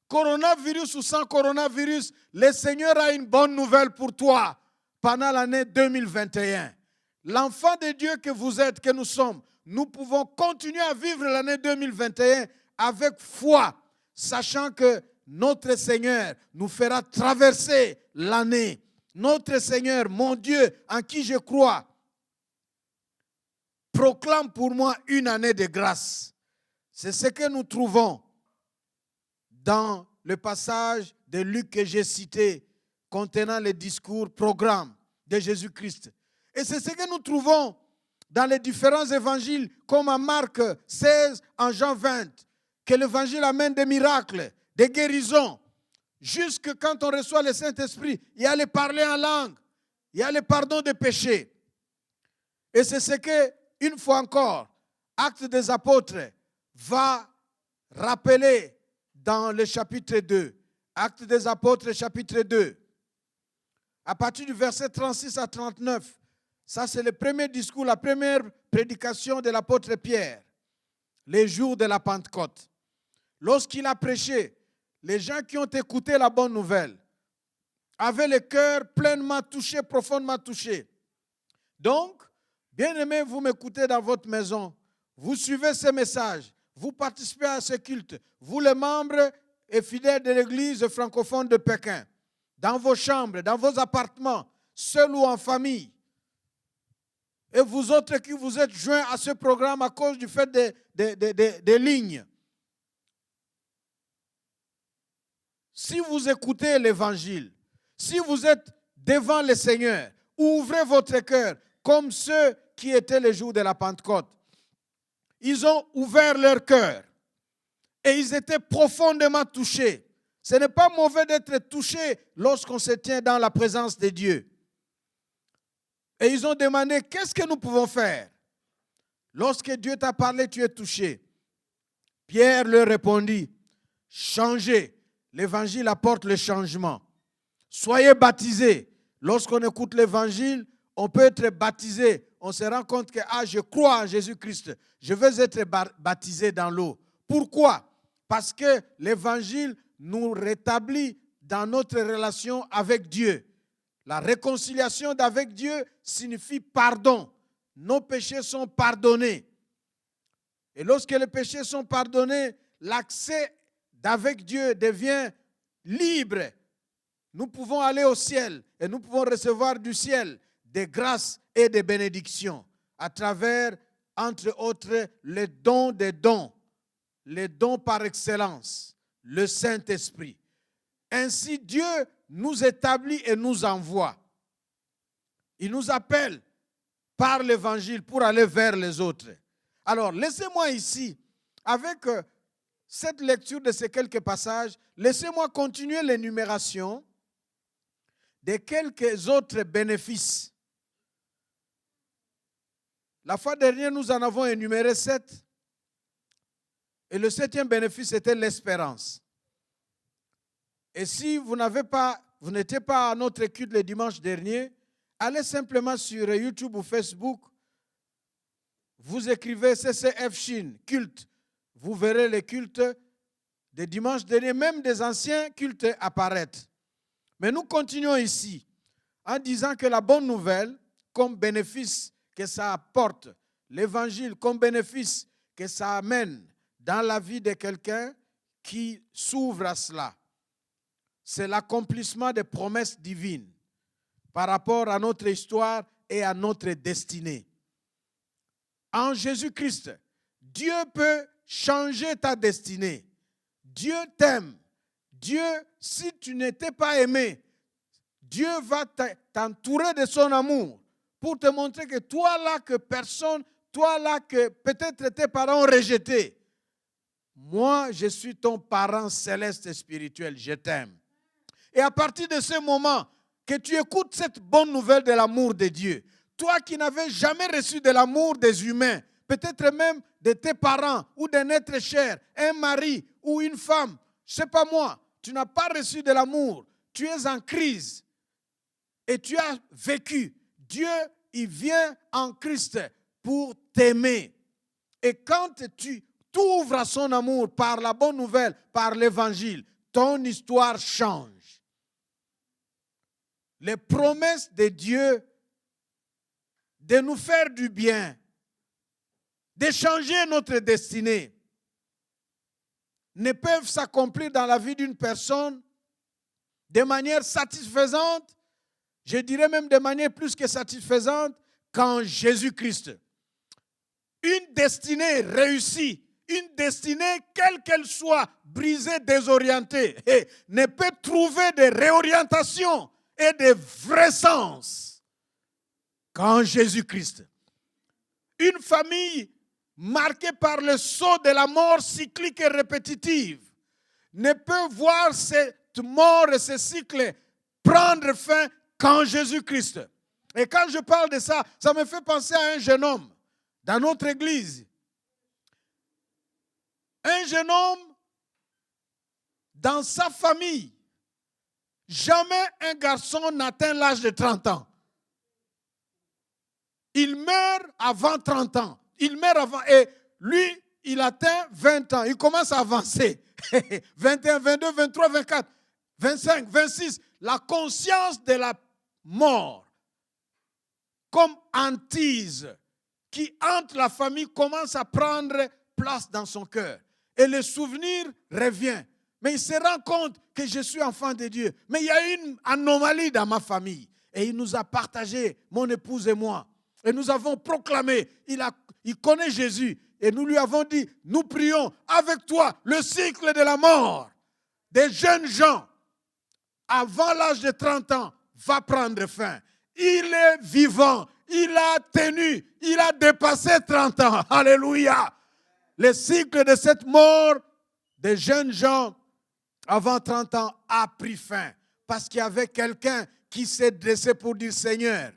Coronavirus ou sans coronavirus, le Seigneur a une bonne nouvelle pour toi pendant l'année 2021. L'enfant de Dieu que vous êtes, que nous sommes, nous pouvons continuer à vivre l'année 2021 avec foi, sachant que notre Seigneur nous fera traverser l'année. Notre Seigneur, mon Dieu, en qui je crois, proclame pour moi une année de grâce. C'est ce que nous trouvons dans le passage de Luc que j'ai cité, contenant le discours, programme de Jésus-Christ. Et c'est ce que nous trouvons dans les différents évangiles, comme en Marc 16, en Jean 20, que l'évangile amène des miracles, des guérisons. Jusque quand on reçoit le Saint-Esprit, il y a le parler en langue, il y a le pardon des péchés. Et c'est ce que, une fois encore, Actes des Apôtres va rappeler dans le chapitre 2. Actes des Apôtres, chapitre 2. À partir du verset 36 à 39, ça c'est le premier discours, la première prédication de l'apôtre Pierre, les jours de la Pentecôte. Lorsqu'il a prêché, les gens qui ont écouté la bonne nouvelle avaient le cœur pleinement touché, profondément touché. Donc, bien-aimés, vous m'écoutez dans votre maison, vous suivez ce message, vous participez à ce culte, vous les membres et fidèles de l'église francophone de Pékin, dans vos chambres, dans vos appartements, seuls ou en famille. Et vous autres qui vous êtes joints à ce programme à cause du fait des lignes. Si vous écoutez l'évangile, si vous êtes devant le Seigneur, ouvrez votre cœur comme ceux qui étaient les jours de la Pentecôte. Ils ont ouvert leur cœur et ils étaient profondément touchés. Ce n'est pas mauvais d'être touché lorsqu'on se tient dans la présence de Dieu. Et ils ont demandé, qu'est-ce que nous pouvons faire? Lorsque Dieu t'a parlé, tu es touché. Pierre leur répondit, changez. L'évangile apporte le changement. Soyez baptisés. Lorsqu'on écoute l'évangile, on peut être baptisé. On se rend compte que je crois en Jésus-Christ. Je veux être baptisé dans l'eau. Pourquoi? Parce que l'évangile nous rétablit dans notre relation avec Dieu. La réconciliation avec Dieu signifie pardon. Nos péchés sont pardonnés. Et lorsque les péchés sont pardonnés, l'accès avec Dieu devient libre. Nous pouvons aller au ciel et nous pouvons recevoir du ciel des grâces et des bénédictions à travers, entre autres, les dons des dons, les dons par excellence, le Saint-Esprit. Ainsi, Dieu nous établit et nous envoie. Il nous appelle par l'évangile pour aller vers les autres. Alors, laissez-moi ici, avec cette lecture de ces quelques passages, laissez-moi continuer l'énumération de quelques autres bénéfices. La fois dernière, nous en avons énuméré 7. Et le 7e bénéfice était l'espérance. Et si vous n'étiez pas à notre culte le dimanche dernier, allez simplement sur YouTube ou Facebook, vous écrivez CCF Chine, culte. Vous verrez les cultes des dimanches derniers, même des anciens cultes apparaître. Mais nous continuons ici en disant que la bonne nouvelle, comme bénéfice que ça apporte, l'évangile comme bénéfice que ça amène dans la vie de quelqu'un qui s'ouvre à cela, c'est l'accomplissement des promesses divines par rapport à notre histoire et à notre destinée. En Jésus-Christ, Dieu peut changer ta destinée. Dieu t'aime. Dieu, si tu n'étais pas aimé, Dieu va t'entourer de son amour pour te montrer que toi là que personne, toi là que peut-être tes parents ont rejeté, moi je suis ton parent céleste et spirituel, je t'aime. Et à partir de ce moment que tu écoutes cette bonne nouvelle de l'amour de Dieu, toi qui n'avais jamais reçu de l'amour des humains, peut-être même de tes parents ou d'un être cher, un mari ou une femme, je ne sais pas moi, tu n'as pas reçu de l'amour, tu es en crise et tu as vécu. Dieu, il vient en Christ pour t'aimer. Et quand tu t'ouvres à son amour par la bonne nouvelle, par l'évangile, ton histoire change. Les promesses de Dieu de nous faire du bien, de changer notre destinée, ne peuvent s'accomplir dans la vie d'une personne de manière satisfaisante, je dirais même de manière plus que satisfaisante, qu'en Jésus-Christ. Une destinée réussie, une destinée, quelle qu'elle soit, brisée, désorientée, et ne peut trouver de réorientation et de vrai sens qu'en Jésus-Christ. Une famille marquée par le sceau de la mort cyclique et répétitive ne peut voir cette mort et ce cycle prendre fin qu'en Jésus-Christ. Et quand je parle de ça, ça me fait penser à un jeune homme dans notre église. Un jeune homme dans sa famille. Jamais un garçon n'atteint l'âge de 30 ans. Il meurt avant 30 ans. Il meurt avant. Et lui, il atteint 20 ans. Il commence à avancer. 21, 22, 23, 24, 25, 26. La conscience de la mort, comme hantise qui hante la famille, commence à prendre place dans son cœur. Et le souvenir revient. Mais il se rend compte que je suis enfant de Dieu. Mais il y a une anomalie dans ma famille. Et il nous a partagé, mon épouse et moi. Et nous avons proclamé, il connaît Jésus. Et nous lui avons dit, nous prions avec toi le cycle de la mort des jeunes gens avant l'âge de 30 ans va prendre fin. Il est vivant, il a tenu, il a dépassé 30 ans. Alléluia. Le cycle de cette mort des jeunes gens avant 30 ans a pris fin. Parce qu'il y avait quelqu'un qui s'est dressé pour dire, Seigneur,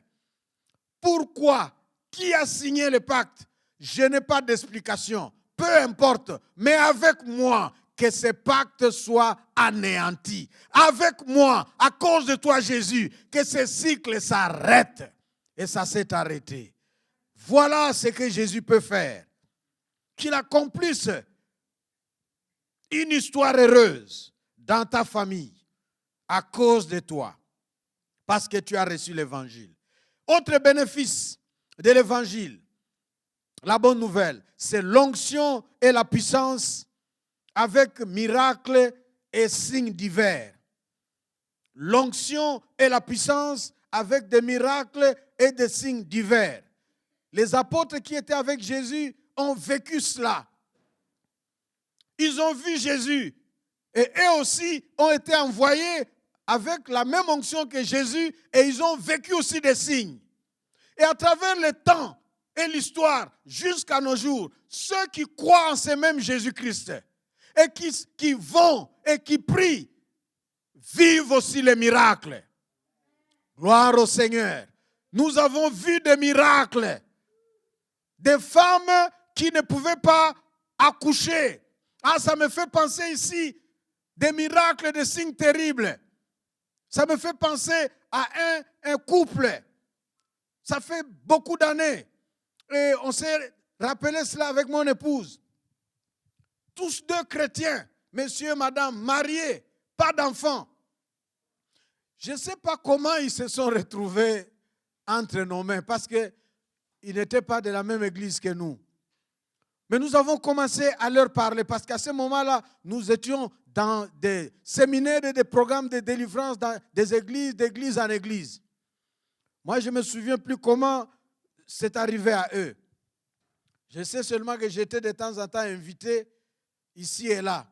pourquoi? Qui a signé le pacte? Je n'ai pas d'explication. Peu importe. Mais avec moi, que ce pacte soit anéanti. Avec moi, à cause de toi, Jésus, que ce cycle s'arrête. Et ça s'est arrêté. Voilà ce que Jésus peut faire. Qu'il accomplisse une histoire heureuse dans ta famille à cause de toi. Parce que tu as reçu l'évangile. Autre bénéfice de l'évangile, la bonne nouvelle, c'est l'onction et la puissance avec miracles et signes divers. L'onction et la puissance avec des miracles et des signes divers. Les apôtres qui étaient avec Jésus ont vécu cela. Ils ont vu Jésus et eux aussi ont été envoyés avec la même onction que Jésus et ils ont vécu aussi des signes. Et à travers le temps et l'histoire, jusqu'à nos jours, ceux qui croient en ce même Jésus-Christ et qui vont et qui prient, vivent aussi les miracles. Gloire au Seigneur. Nous avons vu des miracles. Des femmes qui ne pouvaient pas accoucher. Ah, ça me fait penser ici des miracles, des signes terribles. Ça me fait penser à un couple. Ça fait beaucoup d'années. Et on s'est rappelé cela avec mon épouse. Tous deux chrétiens, monsieur et madame, mariés, pas d'enfants. Je ne sais pas comment ils se sont retrouvés entre nos mains parce qu'ils n'étaient pas de la même église que nous. Mais nous avons commencé à leur parler parce qu'à ce moment-là, nous étions dans des séminaires et des programmes de délivrance dans des églises, d'église en église. Moi, je ne me souviens plus comment c'est arrivé à eux. Je sais seulement que j'étais de temps en temps invité ici et là.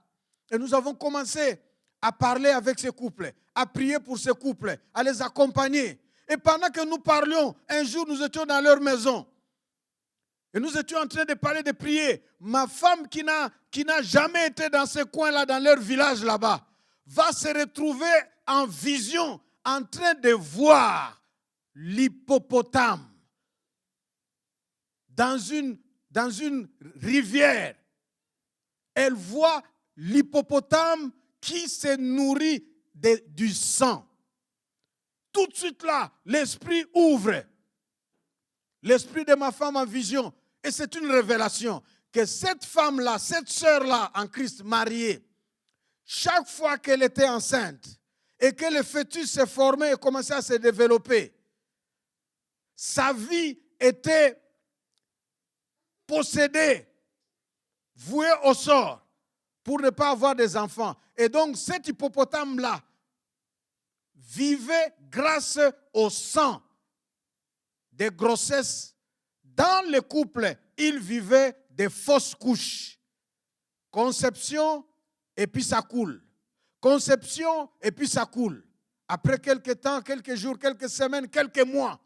Et nous avons commencé à parler avec ces couples, à prier pour ces couples, à les accompagner. Et pendant que nous parlions, un jour, nous étions dans leur maison. Et nous étions en train de parler, de prier. Ma femme qui n'a jamais été dans ce coin-là, dans leur village là-bas, va se retrouver en vision, en train de voir l'hippopotame dans une rivière. Elle voit l'hippopotame qui se nourrit du sang. Tout de suite là, l'esprit ouvre. L'esprit de ma femme en vision. Et c'est une révélation que cette femme-là, cette sœur-là en Christ mariée, chaque fois qu'elle était enceinte et que le fœtus s'est formé et commençait à se développer, sa vie était possédée, vouée au sort pour ne pas avoir des enfants. Et donc cet hippopotame-là vivait grâce au sang des grossesses. Dans le couple, il vivait des fausses couches. Conception, et puis ça coule. Conception, et puis ça coule. Après quelques temps, quelques jours, quelques semaines, quelques mois.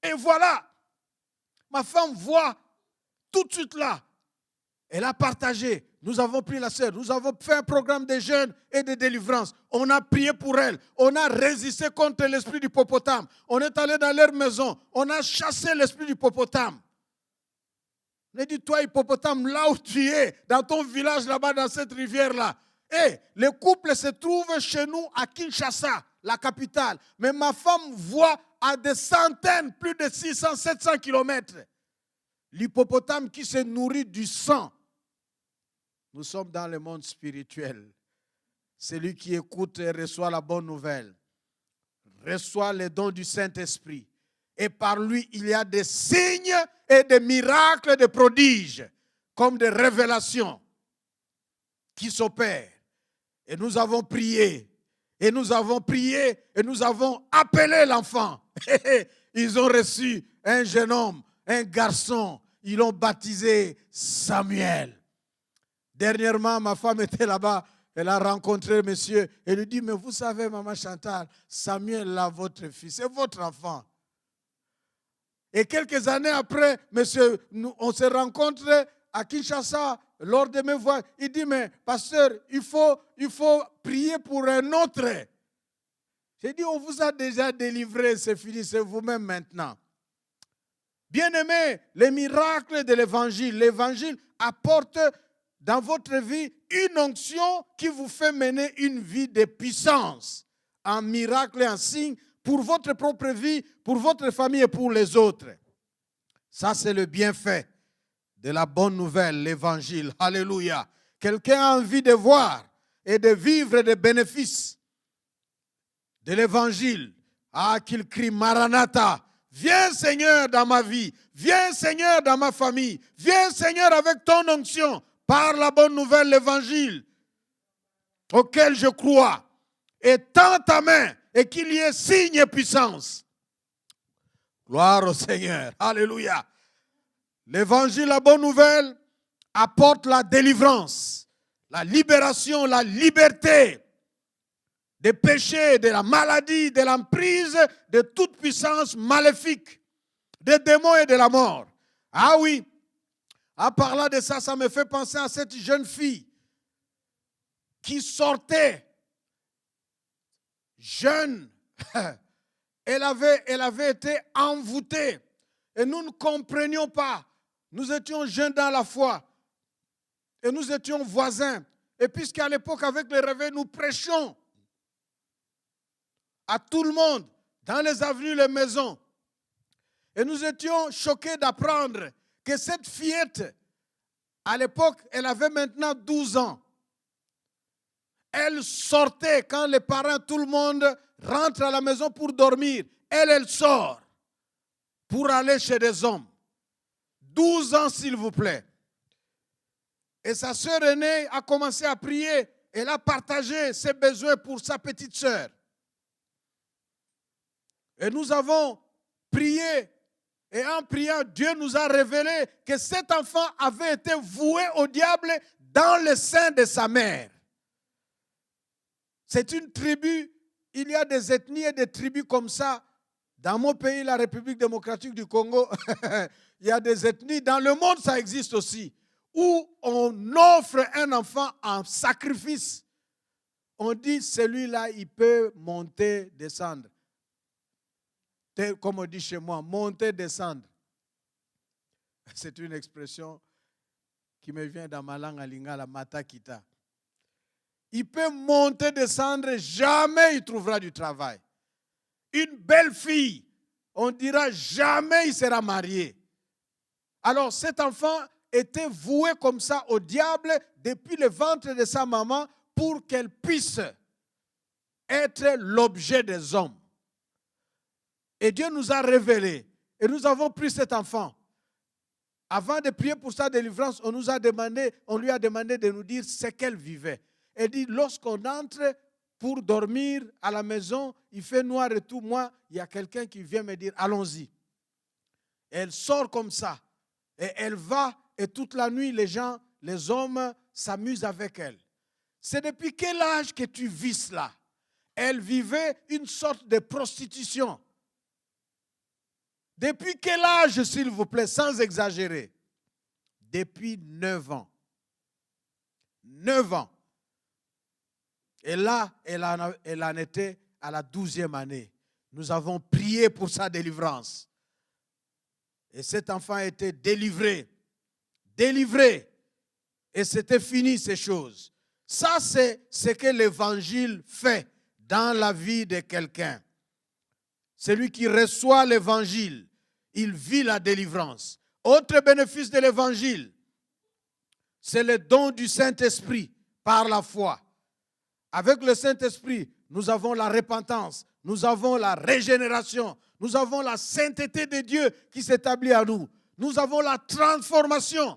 Et voilà, ma femme voit tout de suite là. Elle a partagé. Nous avons pris la sœur. Nous avons fait un programme de jeûne et de délivrance. On a prié pour elle. On a résisté contre l'esprit du hippopotame. On est allé dans leur maison. On a chassé l'esprit du hippopotame. On a dit, toi hippopotame, là où tu es, dans ton village là-bas, dans cette rivière-là. Le couple se trouve chez nous à Kinshasa, la capitale. Mais ma femme voit à des centaines, plus de 600, 700 kilomètres, l'hippopotame qui se nourrit du sang. Nous sommes dans le monde spirituel. Celui qui écoute et reçoit la bonne nouvelle, reçoit les dons du Saint-Esprit. Et par lui, il y a des signes et des miracles, des prodiges, comme des révélations qui s'opèrent. Et nous avons prié. Et nous avons prié et nous avons appelé l'enfant. Ils ont reçu un jeune homme, un garçon. Ils l'ont baptisé Samuel. Dernièrement, ma femme était là-bas. Elle a rencontré monsieur. Elle lui dit, mais vous savez, maman Chantal, Samuel, là, votre fils, c'est votre enfant. Et quelques années après, monsieur, on se rencontre à Kinshasa lors de mes voyages. Il dit, mais pasteur, il faut prier pour un autre. J'ai dit, on vous a déjà délivré, c'est fini, c'est vous-même maintenant. Bien-aimés, les miracles de l'évangile apporte dans votre vie une onction qui vous fait mener une vie de puissance, en miracle et en signe, pour votre propre vie, pour votre famille et pour les autres. Ça, c'est le bienfait de la bonne nouvelle, l'évangile. Alléluia. Quelqu'un a envie de voir et de vivre des bénéfices de l'évangile. Qu'il crie Maranatha. Viens Seigneur dans ma vie. Viens Seigneur dans ma famille. Viens Seigneur avec ton onction. Par la bonne nouvelle, l'évangile auquel je crois. Et tends ta main et qu'il y ait signe et puissance. Gloire au Seigneur. Alléluia. L'évangile, la bonne nouvelle, apporte la délivrance, la libération, la liberté des péchés, de la maladie, de l'emprise, de toute puissance maléfique, des démons et de la mort. Ah oui, en parlant de ça, ça me fait penser à cette jeune fille qui sortait jeune. Elle avait été envoûtée et nous ne comprenions pas. Nous étions jeunes dans la foi et nous étions voisins. Et puisqu'à l'époque, avec le réveil, nous prêchions à tout le monde, dans les avenues, les maisons. Et nous étions choqués d'apprendre que cette fillette, à l'époque, elle avait maintenant 12 ans. Elle sortait quand les parents, tout le monde rentre à la maison pour dormir. Elle sort pour aller chez des hommes. 12 ans, s'il vous plaît. Et sa sœur aînée a commencé à prier. Elle a partagé ses besoins pour sa petite sœur. Et nous avons prié. Et en priant, Dieu nous a révélé que cet enfant avait été voué au diable dans le sein de sa mère. C'est une tribu. Il y a des ethnies et des tribus comme ça. Dans mon pays, la République démocratique du Congo, il y a des ethnies. Dans le monde, ça existe aussi. Où on offre un enfant en sacrifice. On dit, celui-là, il peut monter, descendre. Comme on dit chez moi, monter, descendre. C'est une expression qui me vient dans ma langue à lingala, matakita. Il peut monter, descendre, jamais il trouvera du travail. Une belle fille, on dira jamais il sera marié. Alors cet enfant était voué comme ça au diable depuis le ventre de sa maman pour qu'elle puisse être l'objet des hommes. Et Dieu nous a révélé, et nous avons pris cet enfant. Avant de prier pour sa délivrance, on lui a demandé de nous dire ce qu'elle vivait. Elle dit, lorsqu'on entre pour dormir à la maison, il fait noir et tout, moi, il y a quelqu'un qui vient me dire, allons-y. Elle sort comme ça, et elle va, et toute la nuit, les hommes s'amusent avec elle. C'est depuis quel âge que tu vis cela? Elle vivait une sorte de prostitution. Depuis quel âge, s'il vous plaît, sans exagérer? Depuis 9 ans. 9 ans. Et là, elle en était à la 12e année. Nous avons prié pour sa délivrance. Et cet enfant a été délivré. Délivré. Et c'était fini ces choses. Ça, c'est ce que l'évangile fait dans la vie de quelqu'un. Celui qui reçoit l'évangile, il vit la délivrance. Autre bénéfice de l'évangile, c'est le don du Saint-Esprit par la foi. Avec le Saint-Esprit, nous avons la repentance, nous avons la régénération, nous avons la sainteté de Dieu qui s'établit à nous. Nous avons la transformation.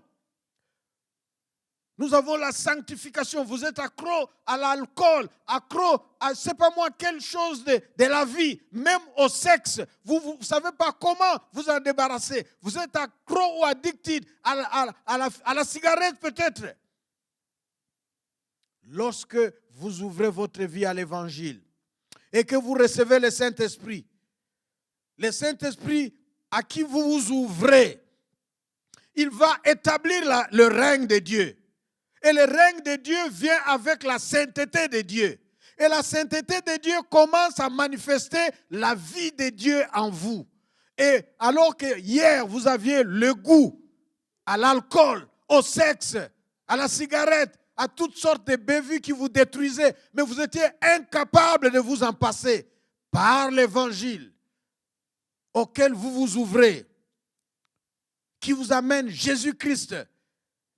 Nous avons la sanctification. Vous êtes accro à l'alcool, accro à, je ne sais pas moi, quelque chose de la vie, même au sexe. Vous ne savez pas comment vous en débarrasser. Vous êtes accro ou addicted à la cigarette peut-être. Lorsque vous ouvrez votre vie à l'évangile et que vous recevez le Saint-Esprit à qui vous vous ouvrez, il va établir le règne de Dieu. Et le règne de Dieu vient avec la sainteté de Dieu. Et la sainteté de Dieu commence à manifester la vie de Dieu en vous. Et alors que hier, vous aviez le goût à l'alcool, au sexe, à la cigarette, à toutes sortes de bévues qui vous détruisaient, mais vous étiez incapable de vous en passer par l'évangile auquel vous vous ouvrez, qui vous amène Jésus-Christ.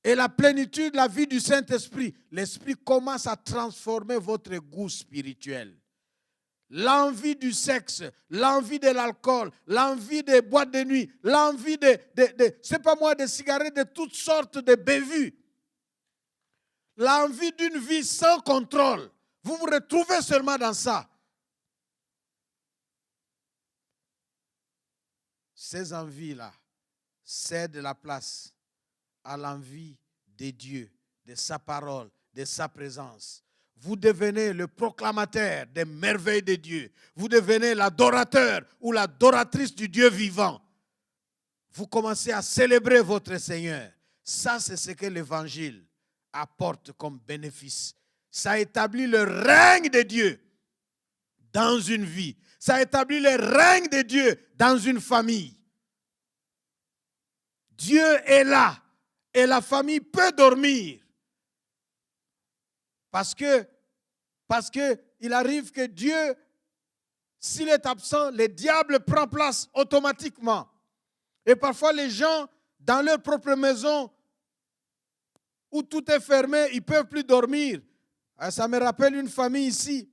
Et la plénitude, la vie du Saint-Esprit, l'Esprit commence à transformer votre goût spirituel. L'envie du sexe, l'envie de l'alcool, l'envie des boîtes de nuit, l'envie c'est pas moi, des cigarettes, de toutes sortes de bévues. L'envie d'une vie sans contrôle. Vous vous retrouvez seulement dans ça. Ces envies-là cèdent la place à l'envie de Dieu, de sa parole, de sa présence. Vous devenez le proclamateur des merveilles de Dieu. Vous devenez l'adorateur ou l'adoratrice du Dieu vivant. Vous commencez à célébrer votre Seigneur. Ça, c'est ce que l'évangile apporte comme bénéfice. Ça établit le règne de Dieu dans une vie. Ça établit le règne de Dieu dans une famille. Dieu est là. Et la famille peut dormir. Parce que il arrive que Dieu, s'il est absent, le diable prend place automatiquement. Et parfois les gens, dans leur propre maison, où tout est fermé, ils ne peuvent plus dormir. Ça me rappelle une famille ici,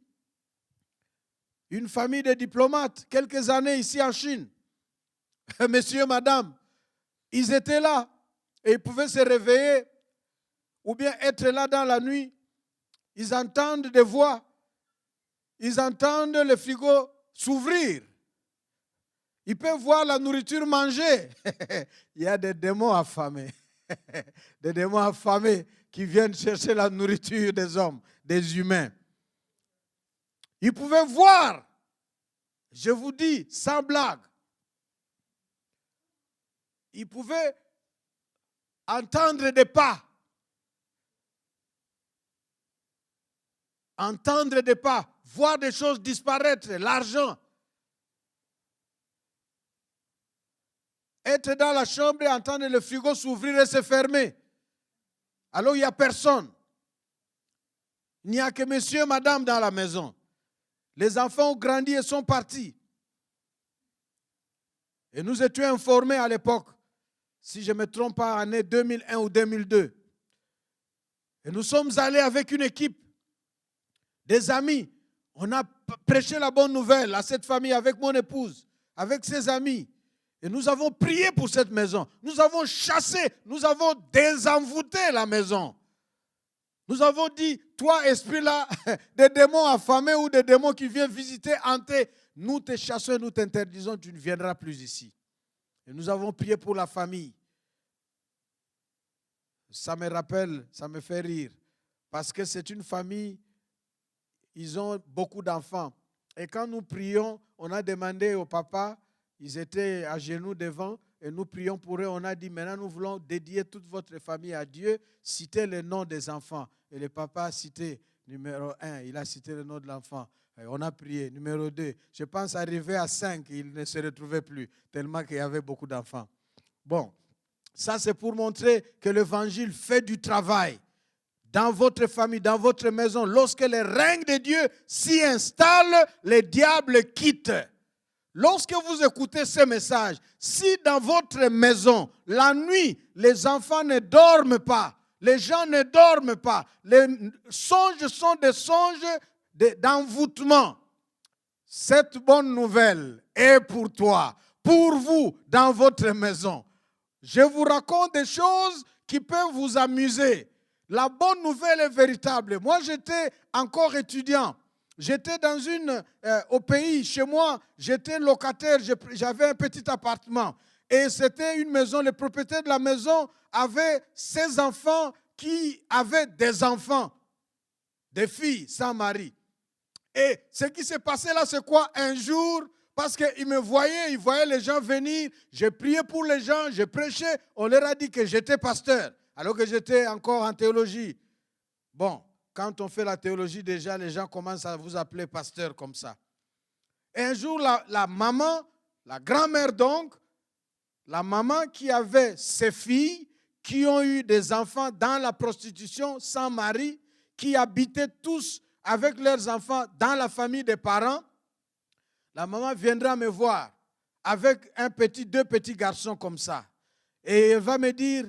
une famille de diplomates, quelques années ici en Chine. Monsieur, madame, ils étaient là et ils pouvaient se réveiller ou bien être là dans la nuit. Ils entendent des voix, ils entendent le frigo s'ouvrir. Ils peuvent voir la nourriture manger. Il y a des démons affamés. Des démons affamés qui viennent chercher la nourriture des hommes, des humains. Ils pouvaient voir, je vous dis, sans blague, ils pouvaient entendre des pas. Entendre des pas, voir des choses disparaître, l'argent. Être dans la chambre et entendre le frigo s'ouvrir et se fermer. Alors il n'y a personne. Il n'y a que monsieur et madame dans la maison. Les enfants ont grandi et sont partis. Et nous étions informés à l'époque, si je ne me trompe pas, année 2001 ou 2002. Et nous sommes allés avec une équipe, des amis. On a prêché la bonne nouvelle à cette famille avec mon épouse, avec ses amis. Et nous avons prié pour cette maison. Nous avons chassé, nous avons désenvoûté la maison. Nous avons dit, toi, esprit-là, des démons affamés ou des démons qui viennent visiter, hanter, nous te chassons, nous t'interdisons, tu ne viendras plus ici. Et nous avons prié pour la famille. Ça me rappelle, ça me fait rire. Parce que c'est une famille, ils ont beaucoup d'enfants. Et quand nous prions, on a demandé au papa, ils étaient à genoux devant, et nous prions pour eux. On a dit, maintenant nous voulons dédier toute votre famille à Dieu, citer le nom des enfants. Et le papa a cité numéro 1, il a cité le nom de l'enfant. Et on a prié. Numéro 2, je pense arrivé à 5, il ne se retrouvait plus, tellement qu'il y avait beaucoup d'enfants. Bon, ça c'est pour montrer que l'évangile fait du travail dans votre famille, dans votre maison. Lorsque le règne de Dieu s'y installe, le diable quitte. Lorsque vous écoutez ce message, si dans votre maison, la nuit, les enfants ne dorment pas, les gens ne dorment pas, les songes sont des songes d'envoûtement, cette bonne nouvelle est pour toi, pour vous, dans votre maison. Je vous raconte des choses qui peuvent vous amuser. La bonne nouvelle est véritable. Moi, j'étais encore étudiant. J'étais au pays, chez moi, j'étais locataire, j'avais un petit appartement. Et c'était une maison, le propriétaire de la maison avait ses enfants qui avaient des enfants, des filles sans mari. Et ce qui s'est passé là, c'est quoi? Un jour, parce qu'il me voyait, il voyait les gens venir, j'ai prié pour les gens, j'ai prêché, on leur a dit que j'étais pasteur, alors que j'étais encore en théologie. Bon. Quand on fait la théologie, déjà, les gens commencent à vous appeler pasteur comme ça. Et un jour, la maman, la grand-mère donc, la maman qui avait ses filles, qui ont eu des enfants dans la prostitution, sans mari, qui habitaient tous avec leurs enfants dans la famille des parents, la maman viendra me voir avec deux petits garçons comme ça. Et elle va me dire,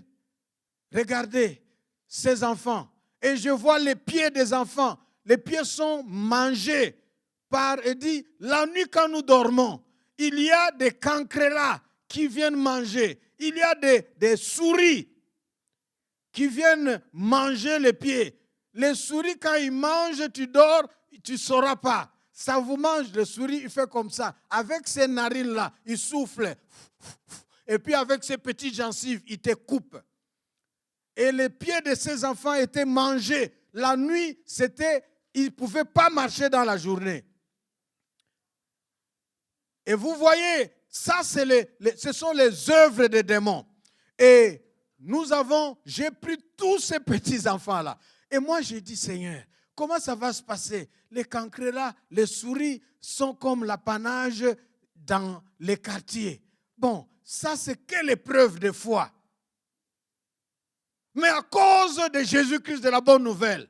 regardez, ces enfants, et je vois les pieds des enfants. Les pieds sont mangés par, et dit, la nuit quand nous dormons, il y a des cancrelats qui viennent manger. Il y a des souris qui viennent manger les pieds. Les souris, quand ils mangent, tu dors, tu ne sauras pas. Ça vous mange, les souris, il fait comme ça. Avec ses narines-là, il souffle. Et puis avec ses petites gencives, il te coupe. Et les pieds de ces enfants étaient mangés. La nuit, ils ne pouvaient pas marcher dans la journée. Et vous voyez, ça, ce sont les œuvres des démons. Et j'ai pris tous ces petits-enfants-là. Et moi, j'ai dit, Seigneur, comment ça va se passer? Les cancrelats, les souris sont comme l'apanage dans les quartiers. Bon, ça, c'est quelle épreuve de foi? Mais à cause de Jésus-Christ, de la bonne nouvelle,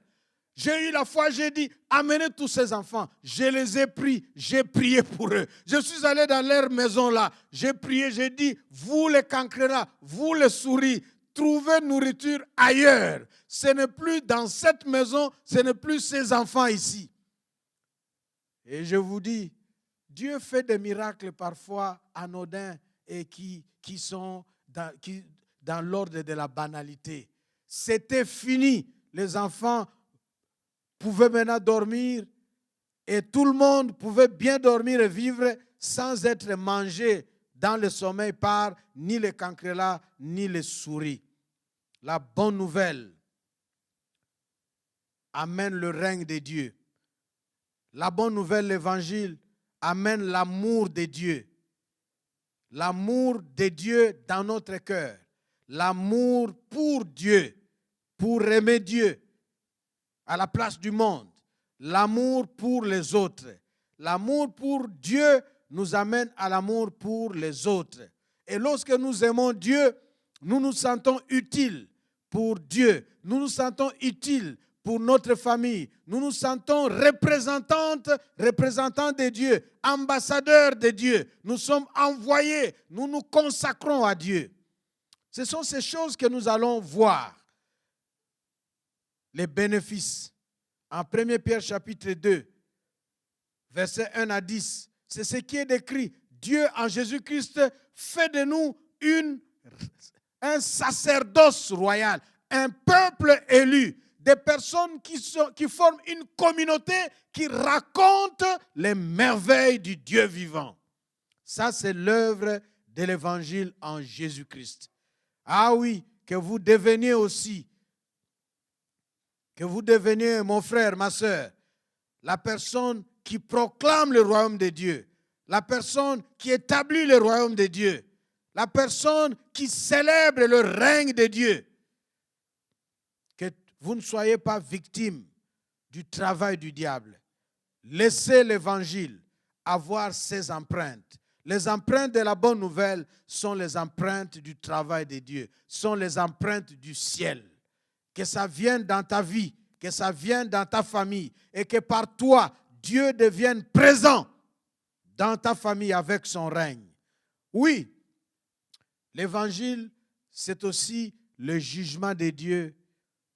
j'ai eu la foi, j'ai dit, amenez tous ces enfants. Je les ai pris, j'ai prié pour eux. Je suis allé dans leur maison là, j'ai prié, j'ai dit, vous les cancrelats, vous les souris, trouver nourriture ailleurs. Ce n'est plus dans cette maison, ce n'est plus ces enfants ici. Et je vous dis, Dieu fait des miracles parfois anodins et qui sont dans l'ordre de la banalité. C'était fini. Les enfants pouvaient maintenant dormir et tout le monde pouvait bien dormir et vivre sans être mangé dans le sommeil par ni les cancrelats ni les souris. La bonne nouvelle amène le règne de Dieu. La bonne nouvelle, l'évangile, amène l'amour de Dieu. L'amour de Dieu dans notre cœur. L'amour pour Dieu, pour aimer Dieu à la place du monde. L'amour pour les autres. L'amour pour Dieu nous amène à l'amour pour les autres. Et lorsque nous aimons Dieu, nous nous sentons utiles pour Dieu. Nous nous sentons utiles pour notre famille. Nous nous sentons représentants de Dieu, ambassadeurs de Dieu. Nous sommes envoyés, nous nous consacrons à Dieu. Ce sont ces choses que nous allons voir. Les bénéfices. En 1 Pierre chapitre 2, versets 1 à 10, c'est ce qui est décrit. Dieu en Jésus-Christ fait de nous un sacerdoce royal, un peuple élu, des personnes qui forment une communauté qui raconte les merveilles du Dieu vivant. Ça, c'est l'œuvre de l'évangile en Jésus-Christ. Ah oui, que vous deveniez aussi, que vous deveniez, mon frère, ma soeur, la personne qui proclame le royaume de Dieu, la personne qui établit le royaume de Dieu, la personne qui célèbre le règne de Dieu. Que vous ne soyez pas victime du travail du diable. Laissez l'évangile avoir ses empreintes. Les empreintes de la bonne nouvelle sont les empreintes du travail de Dieu, sont les empreintes du ciel. Que ça vienne dans ta vie, que ça vienne dans ta famille et que par toi, Dieu devienne présent dans ta famille avec son règne. Oui, l'évangile, c'est aussi le jugement de Dieu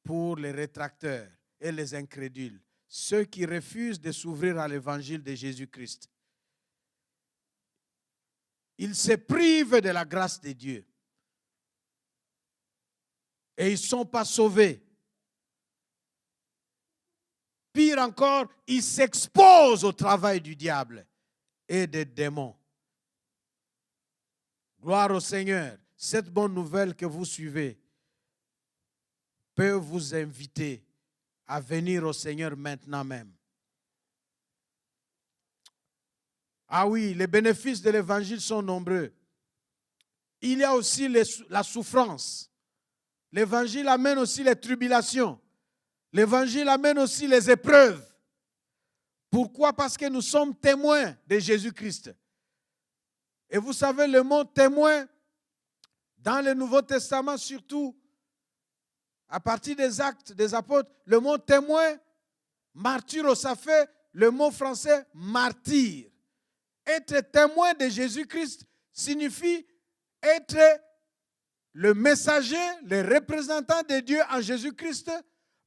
pour les rétracteurs et les incrédules, ceux qui refusent de s'ouvrir à l'évangile de Jésus-Christ. Ils se privent de la grâce de Dieu. Et ils ne sont pas sauvés. Pire encore, ils s'exposent au travail du diable et des démons. Gloire au Seigneur. Cette bonne nouvelle que vous suivez peut vous inviter à venir au Seigneur maintenant même. Ah oui, les bénéfices de l'évangile sont nombreux. Il y a aussi la souffrance. L'évangile amène aussi les tribulations. L'évangile amène aussi les épreuves. Pourquoi? Parce que nous sommes témoins de Jésus-Christ. Et vous savez, le mot témoin, dans le Nouveau Testament surtout, à partir des Actes des Apôtres, le mot témoin, martyro, ça fait le mot français martyr. Être témoin de Jésus-Christ signifie être le messager, le représentant de Dieu en Jésus-Christ,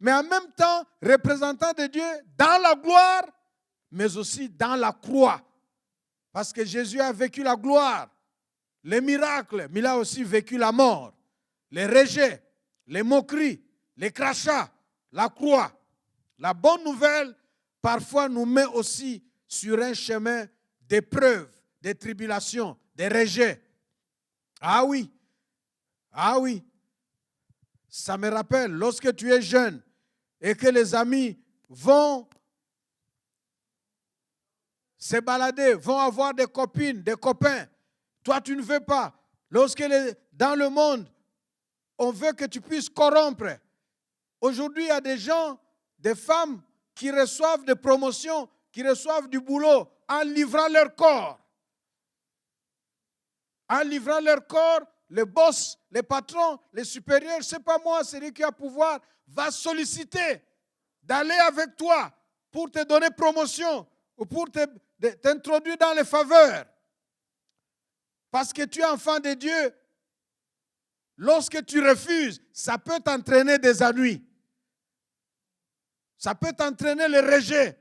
mais en même temps représentant de Dieu dans la gloire, mais aussi dans la croix. Parce que Jésus a vécu la gloire, les miracles, mais il a aussi vécu la mort, les rejets, les moqueries, les crachats, la croix. La bonne nouvelle, parfois, nous met aussi sur un chemin d'épreuves, des tribulations, des rejets. Ah oui, ça me rappelle, lorsque tu es jeune et que les amis vont se balader, vont avoir des copines, des copains, toi tu ne veux pas. Lorsque dans le monde, on veut que tu puisses corrompre. Aujourd'hui, il y a des gens, des femmes qui reçoivent des promotions, qui reçoivent du boulot en livrant leur corps. En livrant leur corps, le boss, les patrons, les supérieurs, je ne sais pas moi, celui qui a pouvoir, va solliciter d'aller avec toi pour te donner promotion ou pour t'introduire dans les faveurs. Parce que tu es enfant de Dieu, lorsque tu refuses, ça peut t'entraîner des ennuis. Ça peut t'entraîner le rejet.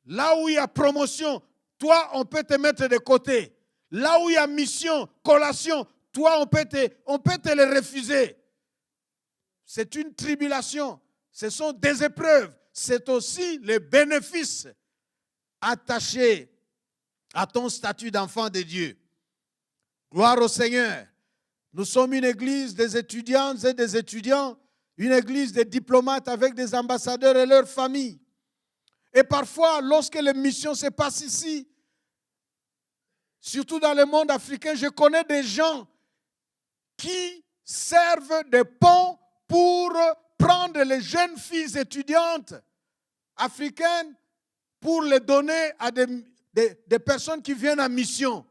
Là où il y a promotion, toi, on peut te mettre de côté. Là où il y a mission, collation, toi, on peut te le refuser. C'est une tribulation. Ce sont des épreuves. C'est aussi les bénéfices attachés à ton statut d'enfant de Dieu. Gloire au Seigneur. Nous sommes une église des étudiantes et des étudiants, une église des diplomates avec des ambassadeurs et leurs familles. Et parfois, lorsque les missions se passent ici, surtout dans le monde africain, je connais des gens qui servent de pont pour prendre les jeunes filles étudiantes africaines pour les donner à des personnes qui viennent en mission.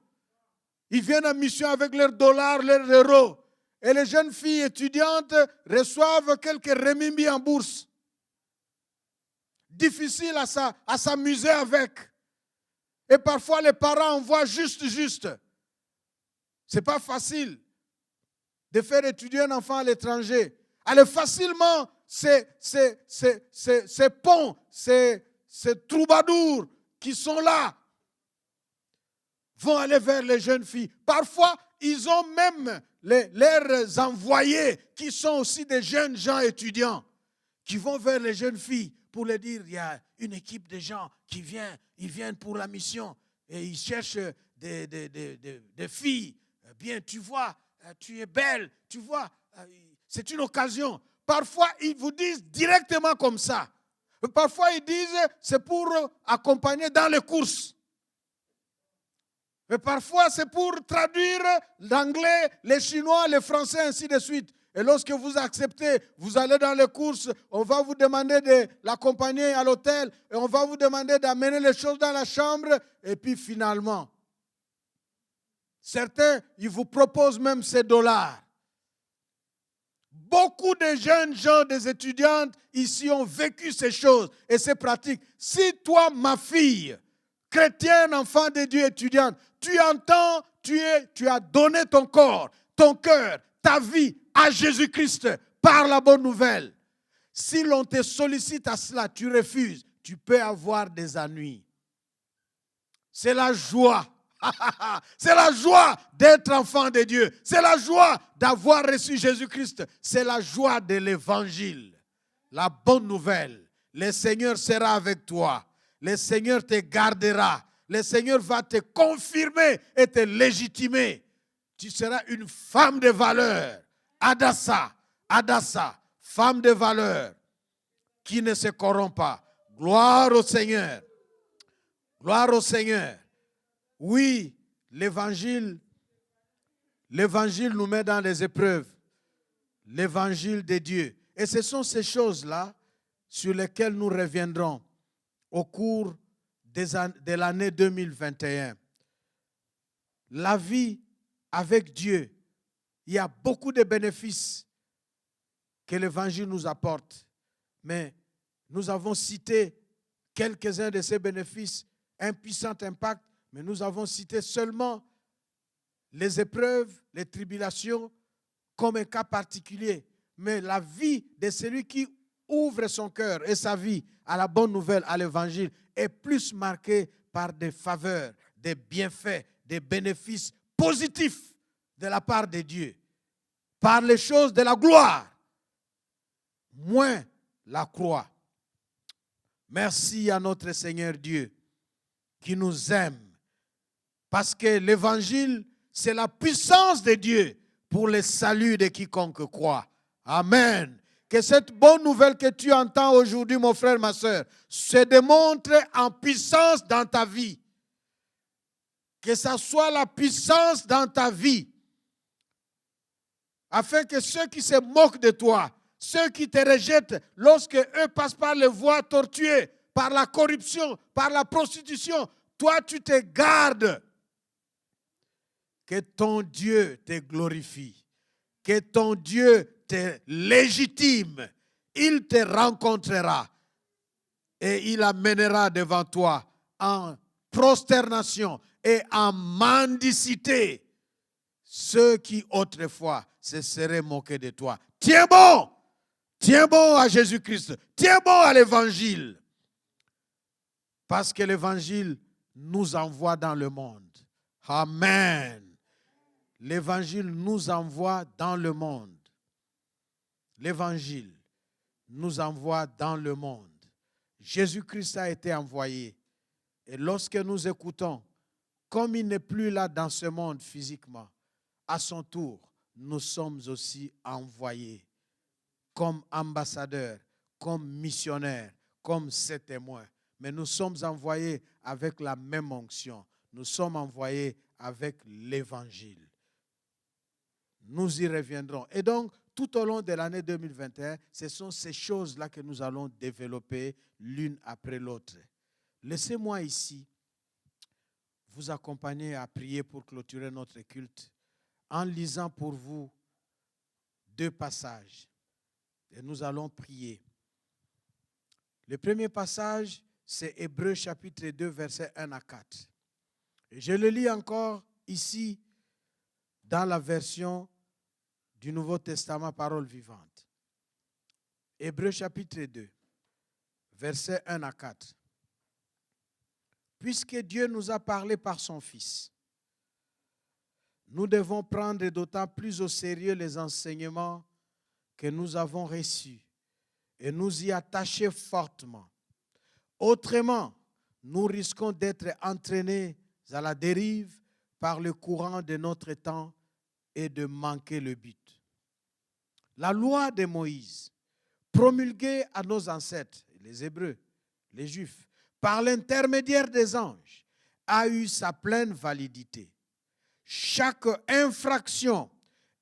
Ils viennent en mission avec leurs dollars, leurs euros. Et les jeunes filles étudiantes reçoivent quelques renminbi en bourse. Difficile à s'amuser avec. Et parfois, les parents envoient juste. Ce n'est pas facile de faire étudier un enfant à l'étranger. Allez, facilement, ces ponts, ces troubadours qui sont là, vont aller vers les jeunes filles. Parfois, ils ont même leurs envoyés qui sont aussi des jeunes gens étudiants qui vont vers les jeunes filles pour leur dire, il y a une équipe de gens qui viennent, ils viennent pour la mission et ils cherchent des filles. Bien, tu vois, tu es belle, tu vois, c'est une occasion. Parfois, ils vous disent directement comme ça. Parfois, ils disent, c'est pour accompagner dans les courses. Mais parfois, c'est pour traduire l'anglais, les chinois, les français, ainsi de suite. Et lorsque vous acceptez, vous allez dans les courses, on va vous demander de l'accompagner à l'hôtel, et on va vous demander d'amener les choses dans la chambre, et puis finalement, certains, ils vous proposent même ces dollars. Beaucoup de jeunes gens, des étudiantes ici ont vécu ces choses et ces pratiques. Si toi, ma fille, chrétienne, enfant de Dieu, étudiante, tu entends, tu as donné ton corps, ton cœur, ta vie à Jésus-Christ par la bonne nouvelle. Si l'on te sollicite à cela, tu refuses, tu peux avoir des ennuis. C'est la joie. C'est la joie d'être enfant de Dieu. C'est la joie d'avoir reçu Jésus-Christ. C'est la joie de l'évangile. La bonne nouvelle. Le Seigneur sera avec toi. Le Seigneur te gardera. Le Seigneur va te confirmer et te légitimer. Tu seras une femme de valeur. Adassa, femme de valeur qui ne se corrompt pas. Gloire au Seigneur. Gloire au Seigneur. Oui, l'évangile nous met dans les épreuves. L'évangile de Dieu. Et ce sont ces choses-là sur lesquelles nous reviendrons au cours de l'année 2021. La vie avec Dieu, il y a beaucoup de bénéfices que l'évangile nous apporte. Mais nous avons cité quelques-uns de ces bénéfices, un puissant impact, mais nous avons cité seulement les épreuves, les tribulations comme un cas particulier. Mais la vie de celui qui ouvre son cœur et sa vie à la bonne nouvelle, à l'évangile, est plus marquée par des faveurs, des bienfaits, des bénéfices positifs de la part de Dieu, par les choses de la gloire, moins la croix. Merci à notre Seigneur Dieu qui nous aime, parce que l'évangile, c'est la puissance de Dieu pour le salut de quiconque croit. Amen. Que cette bonne nouvelle que tu entends aujourd'hui, mon frère, ma soeur, se démontre en puissance dans ta vie. Que ça soit la puissance dans ta vie. Afin que ceux qui se moquent de toi, ceux qui te rejettent, lorsque eux passent par les voies tortuées, par la corruption, par la prostitution, toi tu te gardes. Que ton Dieu te glorifie. Que ton Dieu te légitime. Il te rencontrera et il amènera devant toi en prosternation et en mendicité ceux qui autrefois se seraient moqués de toi. Tiens bon! Tiens bon à Jésus-Christ. Tiens bon à l'Évangile. Parce que l'Évangile nous envoie dans le monde. Amen. L'Évangile nous envoie dans le monde. L'Évangile nous envoie dans le monde. Jésus-Christ a été envoyé. Et lorsque nous écoutons, comme il n'est plus là dans ce monde physiquement, à son tour, nous sommes aussi envoyés comme ambassadeurs, comme missionnaires, comme ses témoins. Mais nous sommes envoyés avec la même onction. Nous sommes envoyés avec l'Évangile. Nous y reviendrons. Et donc, tout au long de l'année 2021, ce sont ces choses-là que nous allons développer l'une après l'autre. Laissez-moi ici vous accompagner à prier pour clôturer notre culte en lisant pour vous 2 passages. Et nous allons prier. Le premier passage, c'est Hébreux chapitre 2, versets 1 à 4. Et je le lis encore ici dans la version du Nouveau Testament, parole vivante. Hébreux chapitre 2, versets 1 à 4. Puisque Dieu nous a parlé par son Fils, nous devons prendre d'autant plus au sérieux les enseignements que nous avons reçus et nous y attacher fortement. Autrement, nous risquons d'être entraînés à la dérive par le courant de notre temps et de manquer le but. La loi de Moïse, promulguée à nos ancêtres, les Hébreux, les Juifs, par l'intermédiaire des anges, a eu sa pleine validité. Chaque infraction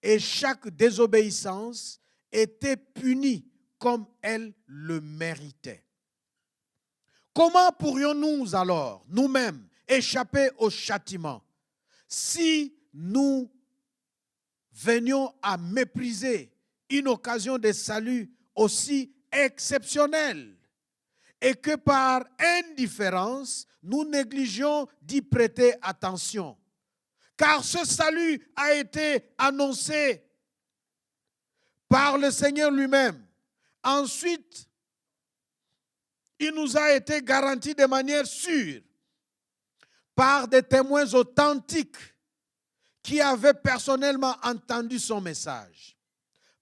et chaque désobéissance était punie comme elle le méritait. Comment pourrions-nous alors, nous-mêmes, échapper au châtiment si nous venions à mépriser une occasion de salut aussi exceptionnelle et que par indifférence, nous négligeons d'y prêter attention? Car ce salut a été annoncé par le Seigneur lui-même. Ensuite, il nous a été garanti de manière sûre par des témoins authentiques qui avaient personnellement entendu son message.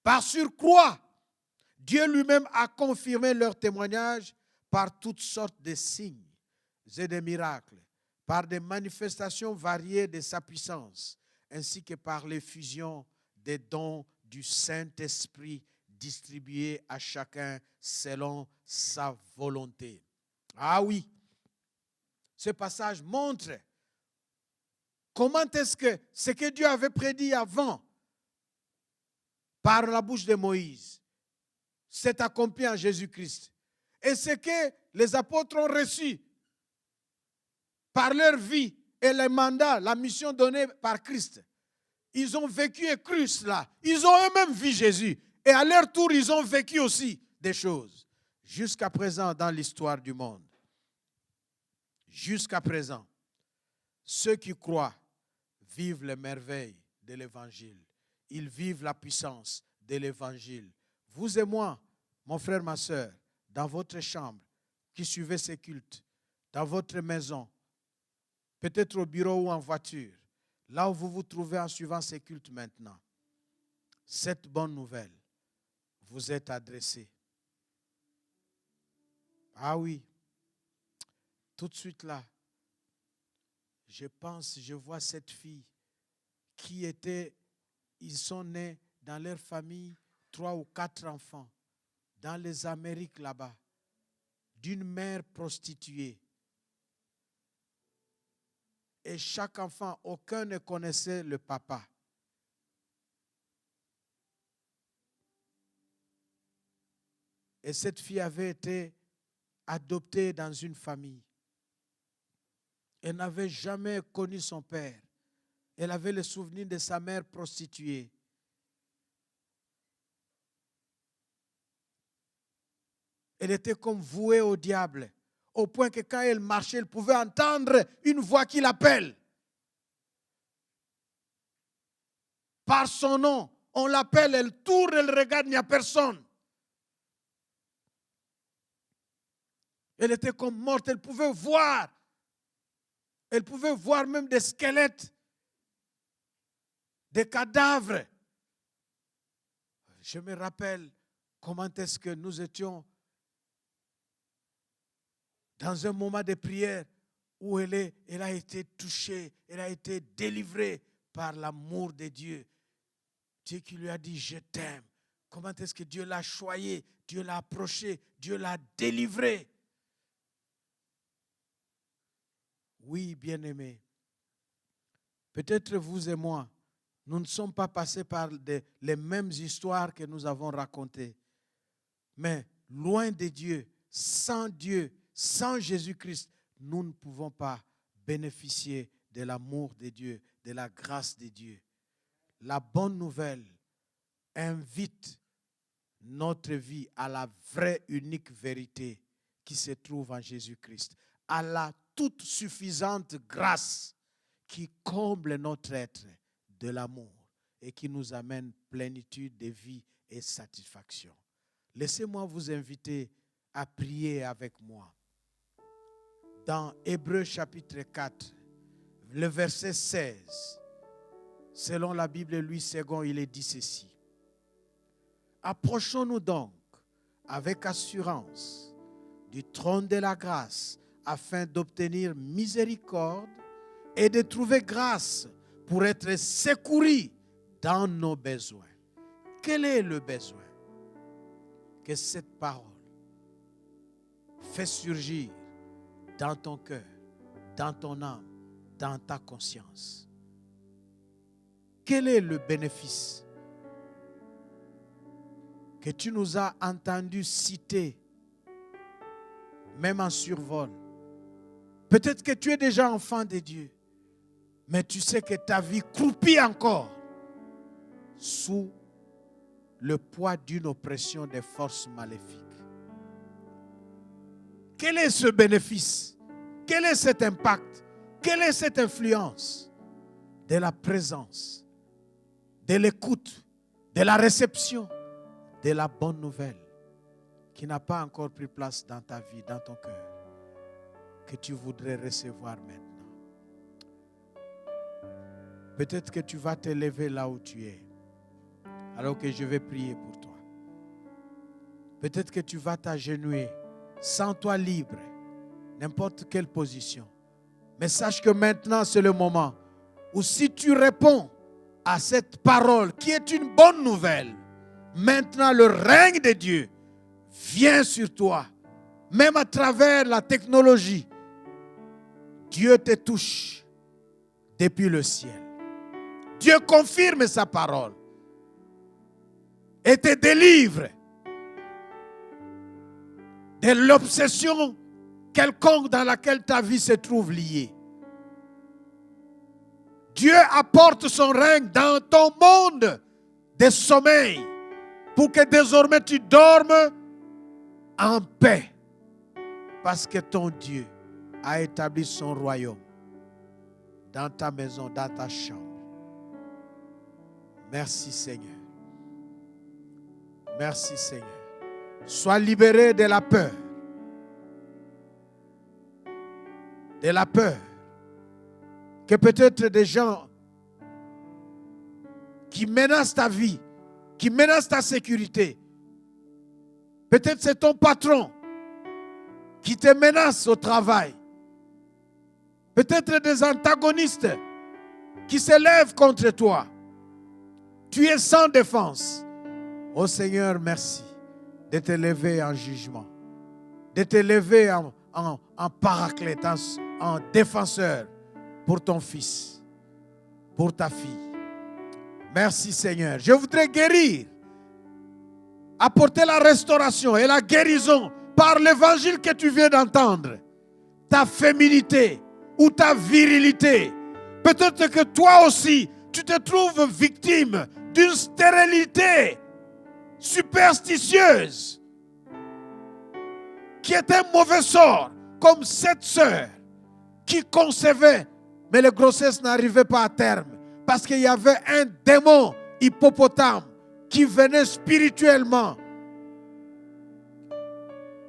Par surcroît, Dieu lui-même a confirmé leur témoignage par toutes sortes de signes et de miracles, par des manifestations variées de sa puissance, ainsi que par l'effusion des dons du Saint-Esprit distribués à chacun selon sa volonté. Ah oui, ce passage montre comment est-ce que ce que Dieu avait prédit avant par la bouche de Moïse s'est accompli en Jésus-Christ. Et ce que les apôtres ont reçu par leur vie et les mandats, la mission donnée par Christ. Ils ont vécu et cru cela. Ils ont eux-mêmes vu Jésus. Et à leur tour, ils ont vécu aussi des choses. Jusqu'à présent, dans l'histoire du monde. Jusqu'à présent, ceux qui croient vivent les merveilles de l'Évangile. Ils vivent la puissance de l'Évangile. Vous et moi, mon frère, ma soeur, dans votre chambre, qui suivez ces cultes, dans votre maison, peut-être au bureau ou en voiture, là où vous vous trouvez en suivant ces cultes maintenant, cette bonne nouvelle vous est adressée. Ah oui, tout de suite là, je vois cette fille qui était, ils sont nés dans leur famille, 3 ou 4 enfants, dans les Amériques là-bas, d'une mère prostituée. Et chaque enfant, aucun ne connaissait le papa. Et cette fille avait été adoptée dans une famille. Elle n'avait jamais connu son père. Elle avait le souvenir de sa mère prostituée. Elle était comme vouée au diable, au point que quand elle marchait, elle pouvait entendre une voix qui l'appelle. Par son nom, On l'appelle, elle tourne, elle regarde, il n'y a personne. Elle était comme morte, elle pouvait voir. Elle pouvait voir même des squelettes, des cadavres. Je me rappelle comment est-ce que nous étions dans un moment de prière où elle a été touchée, elle a été délivrée par l'amour de Dieu. Dieu qui lui a dit, je t'aime. Comment est-ce que Dieu l'a choyé, Dieu l'a approché, Dieu l'a délivré. Oui, bien-aimés, peut-être vous et moi, nous ne sommes pas passés par les mêmes histoires que nous avons racontées. Mais loin de Dieu, sans Jésus-Christ, nous ne pouvons pas bénéficier de l'amour de Dieu, de la grâce de Dieu. La bonne nouvelle invite notre vie à la vraie, unique vérité qui se trouve en Jésus-Christ, à la toute suffisante grâce qui comble notre être de l'amour et qui nous amène plénitude de vie et satisfaction. Laissez-moi vous inviter à prier avec moi. Dans Hébreux chapitre 4, le verset 16, selon la Bible Louis II, il est dit ceci. Approchons-nous donc avec assurance du trône de la grâce afin d'obtenir miséricorde et de trouver grâce pour être secourus dans nos besoins. Quel est le besoin? Que cette parole fait surgir dans ton cœur, dans ton âme, dans ta conscience. Quel est le bénéfice que tu nous as entendu citer, même en survol? Peut-être que tu es déjà enfant de Dieu, mais tu sais que ta vie croupit encore sous le poids d'une oppression des forces maléfiques. Quel est ce bénéfice? Quel est cet impact? Quelle est cette influence de la présence, de l'écoute, de la réception, de la bonne nouvelle qui n'a pas encore pris place dans ta vie, dans ton cœur, que tu voudrais recevoir maintenant? Peut-être que tu vas te lever là où tu es, alors que je vais prier pour toi. Peut-être que tu vas t'agenouiller, sens-toi libre, n'importe quelle position. Mais sache que maintenant, c'est le moment où si tu réponds à cette parole qui est une bonne nouvelle, maintenant le règne de Dieu vient sur toi. Même à travers la technologie, Dieu te touche depuis le ciel. Dieu confirme sa parole et te délivre de l'obsession quelconque dans laquelle ta vie se trouve liée. Dieu apporte son règne dans ton monde de sommeil pour que désormais tu dormes en paix parce que ton Dieu a établi son royaume dans ta maison, dans ta chambre. Merci Seigneur. Merci Seigneur. Sois libéré de la peur. De la peur. Que peut-être des gens qui menacent ta vie, qui menacent ta sécurité. Peut-être c'est ton patron qui te menace au travail. Peut-être des antagonistes qui s'élèvent contre toi. Tu es sans défense. Oh Seigneur, merci de te lever en jugement, de te lever en paraclète, en défenseur pour ton fils, pour ta fille. Merci Seigneur. Je voudrais guérir, apporter la restauration et la guérison par l'évangile que tu viens d'entendre. Ta féminité ou ta virilité. Peut-être que toi aussi, tu te trouves victime d'une stérilité superstitieuse qui est un mauvais sort, comme cette sœur qui concevait, mais la grossesse n'arrivait pas à terme parce qu'il y avait un démon hippopotame qui venaient spirituellement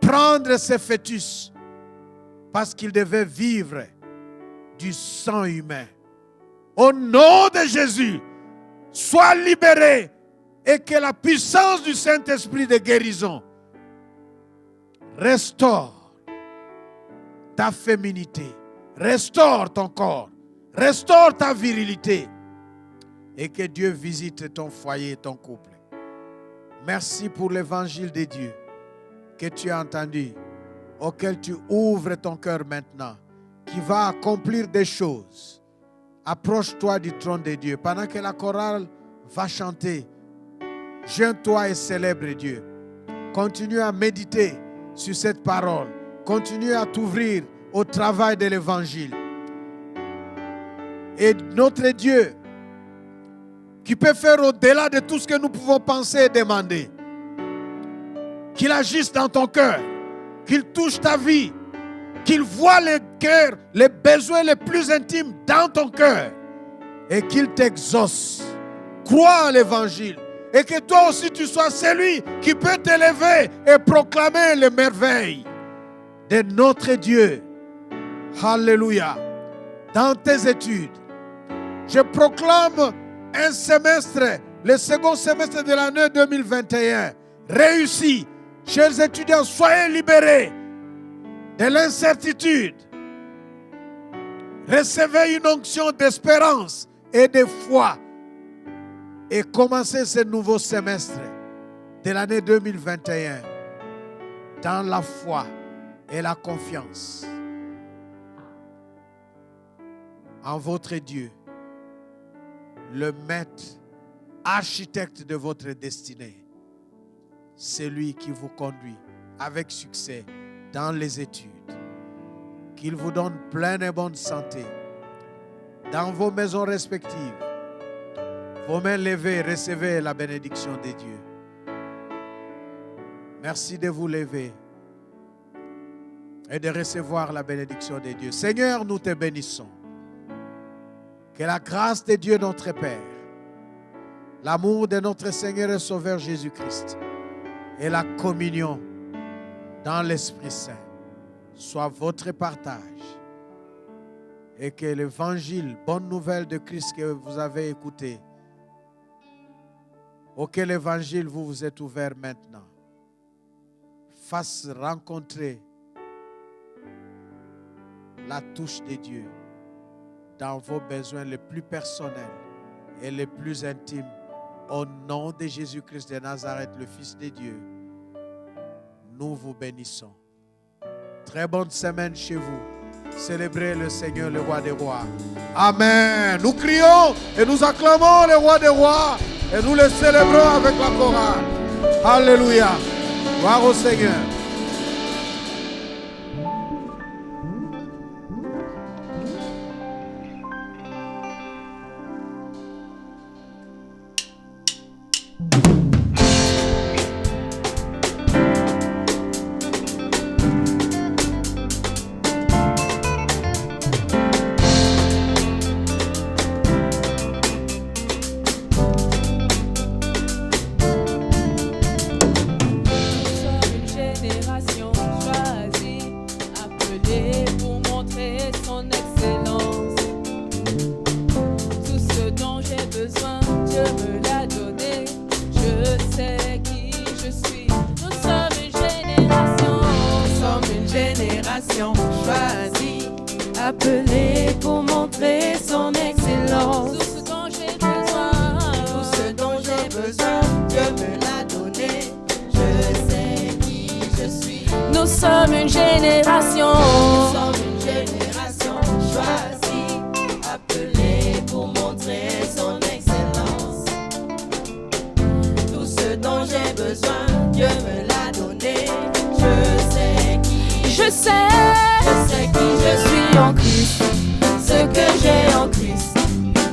prendre ces fœtus parce qu'ils devaient vivre du sang humain. Au nom de Jésus, sois libéré et que la puissance du Saint-Esprit de guérison restaure ta féminité, restaure ton corps, restaure ta virilité et que Dieu visite ton foyer et ton couple. Merci pour l'évangile de Dieu que tu as entendu, auquel tu ouvres ton cœur maintenant, qui va accomplir des choses. Approche-toi du trône de Dieu. Pendant que la chorale va chanter, joins-toi et célèbre Dieu. Continue à méditer sur cette parole. Continue à t'ouvrir au travail de l'évangile. Et notre Dieu, qui peut faire au-delà de tout ce que nous pouvons penser et demander, qu'il agisse dans ton cœur, qu'il touche ta vie, qu'il voit les cœurs, les besoins les plus intimes dans ton cœur et qu'il t'exauce. Crois en l'évangile et que toi aussi tu sois celui qui peut t'élever et proclamer les merveilles de notre Dieu. Alléluia. Dans tes études, je proclame un semestre, le second semestre de l'année 2021, réussi. Chers étudiants, soyez libérés de l'incertitude. Recevez une onction d'espérance et de foi et commencez ce nouveau semestre de l'année 2021 dans la foi et la confiance en votre Dieu, le maître, architecte de votre destinée. C'est lui qui vous conduit avec succès dans les études. Qu'il vous donne pleine et bonne santé dans vos maisons respectives. Vos mains levées, recevez la bénédiction de Dieu. Merci de vous lever et de recevoir la bénédiction de Dieu. Seigneur, nous te bénissons. Que la grâce de Dieu notre Père, l'amour de notre Seigneur et Sauveur Jésus-Christ et la communion dans l'Esprit Saint soit votre partage et que l'évangile, bonne nouvelle de Christ que vous avez écouté, auquel évangile vous vous êtes ouvert maintenant, fasse rencontrer la touche de Dieu dans vos besoins les plus personnels et les plus intimes. Au nom de Jésus-Christ de Nazareth, le Fils de Dieu, nous vous bénissons. Très bonne semaine chez vous. Célébrez le Seigneur, le Roi des Rois. Amen. Nous crions et nous acclamons le Roi des Rois et nous le célébrons avec la chorale. Alléluia. Gloire au Seigneur. Appelé pour montrer son excellence. Tout ce dont j'ai besoin, Dieu me l'a donné. Je sais qui je suis. Nous sommes une génération choisie, appelée pour montrer son excellence. Tout ce dont j'ai besoin, Dieu me l'a donné. Je sais qui je suis en Christ, ce que j'ai en Christ,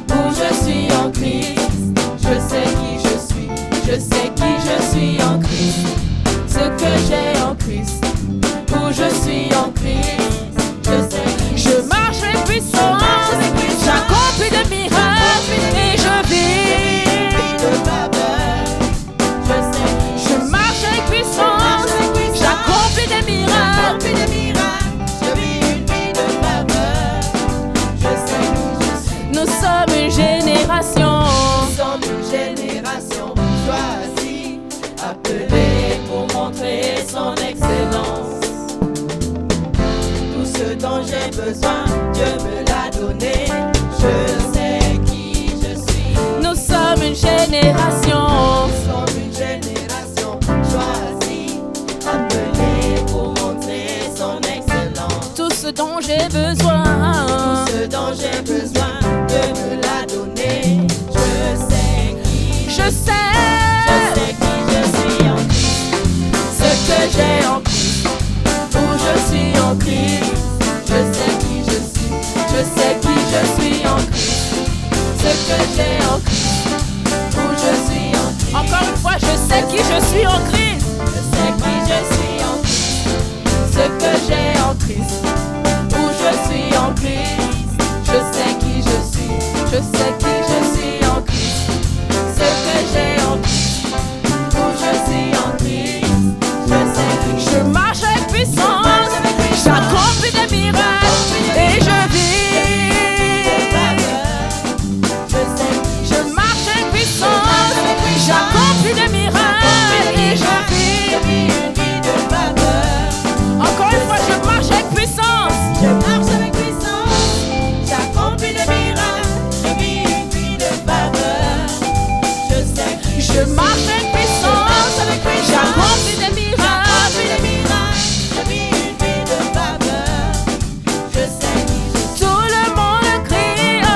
où je suis en Christ. Je sais qui je suis en Christ, ce que j'ai en Christ, où je suis en Christ. Je sais qui je marche avec puissance, j'accomplis des miracles et je vis de faveur. besoin, Dieu me l'a donné. Je sais qui je suis. Nous sommes une génération. Nous sommes une génération choisie, appelée pour montrer son excellence. Tout ce dont j'ai besoin, Tout ce dont j'ai besoin, Dieu me l'a donné. Je sais qui je sais. qui je suis en Christ. Ce que j'ai en Christ, où je suis en Christ. Je sais qui je suis. Je sais qui je suis en Christ. Ce que j'ai en Christ, où je suis en Christ. Encore une fois, je sais qui je suis en Christ. Je sais qui je suis en Christ. Ce que j'ai en Christ, où je suis en Christ. Je sais qui je suis. Je sais qui je suis en Christ. Ce que j'ai en Christ, où je suis en Christ. Je sais qui Je marche avec puissance, j'accomplis des miracles et je vis. Je marche avec puissance, j'accomplis des miracles et je vis. Encore une fois, je marche avec puissance. Je marche avec puissance, j'accomplis des miracles, je vis une vie de faveur. Je sais qui Je marche avec puissance, j'accomplis des miracles. je vis une vie de faveur. Je sais qui je suis. Tout le monde crie oh.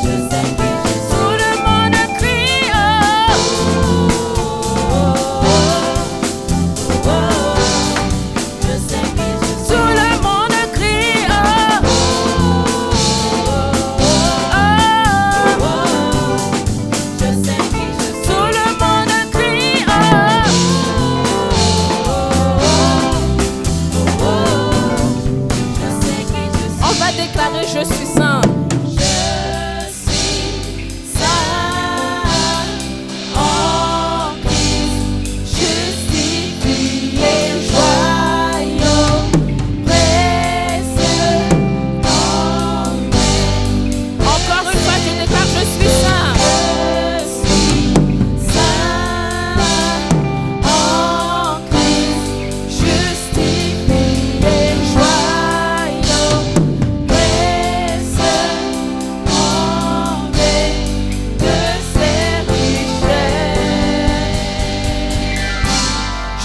Je sais qui je suis. Tout le monde crie oh. Je sais qui je suis. Tout le monde crie oh. Je sais qui je suis. Tout le monde crie oh. Je sais qui je suis. On va déclarer je suis saint. Je suis saint en Christ, justifié, joyau, précieux, Encore une fois, je déclare je suis saint. je suis saint en Christ, justifié, joyau, précieux, enlevé de ses richesses.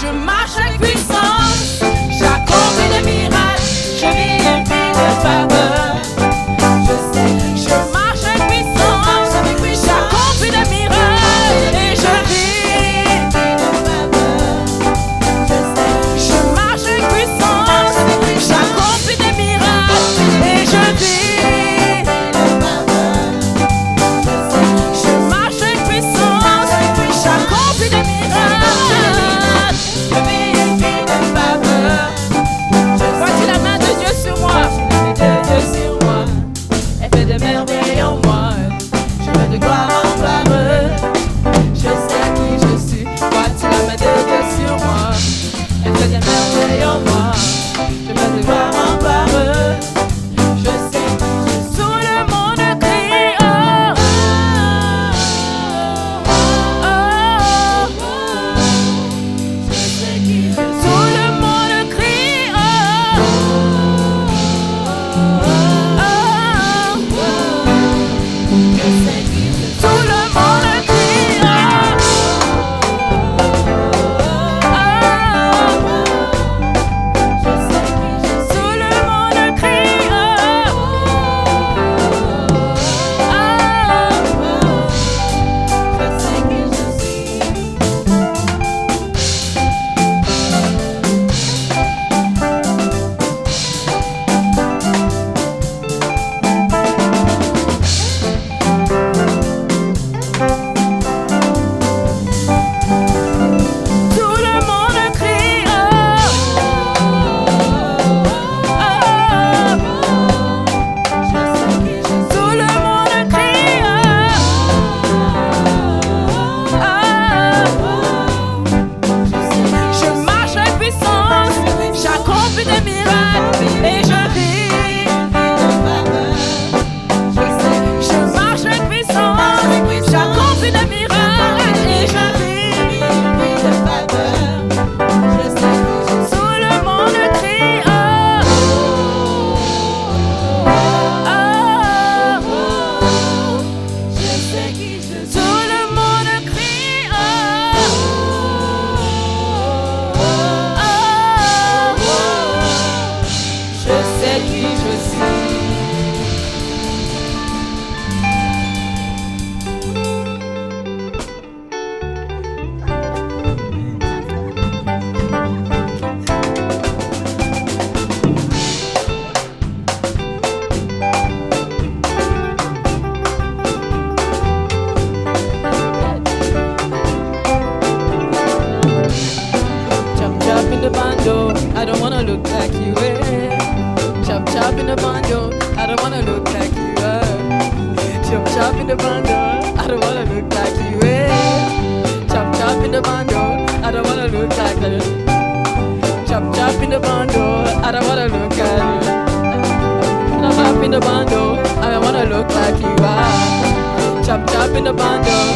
Je marche avec puissance, j'accomplis des miracles, je vis une vie de faveur. Je sais Je marche avec puissance, j'accomplis des miracles et je vis. Je marche avec puissance, j'accomplis des miracles et je vis. Je marche avec puissance, j'accomplis des miracles. je vis une vie de faveur. Voici la main de Dieu sur moi. De Dieu sur moi, elle fait de merveilles en moi. Je vais de gloire en gloire. Je sais qui je suis. Voici la main de Dieu sur moi, elle fait de merveilles en moi. Je vais de gloire en gloire. Je sais qui je suis. Tout le monde crie oh. Je sais qui je suis. Tout le monde crie oh. Je sais qui je suis. Tout le monde crie oh. Je sais qui je look like you. Chop chop in the bundle, I don't wanna look like you. Chop chop in the bundle, I don't wanna look like you. Chop chop in the bundle, I don't wanna look like you. Chop chop in the bundle, I don't wanna look like you. Chop chop in the bundle, I don't wanna look like you. Chop chop in the bundle,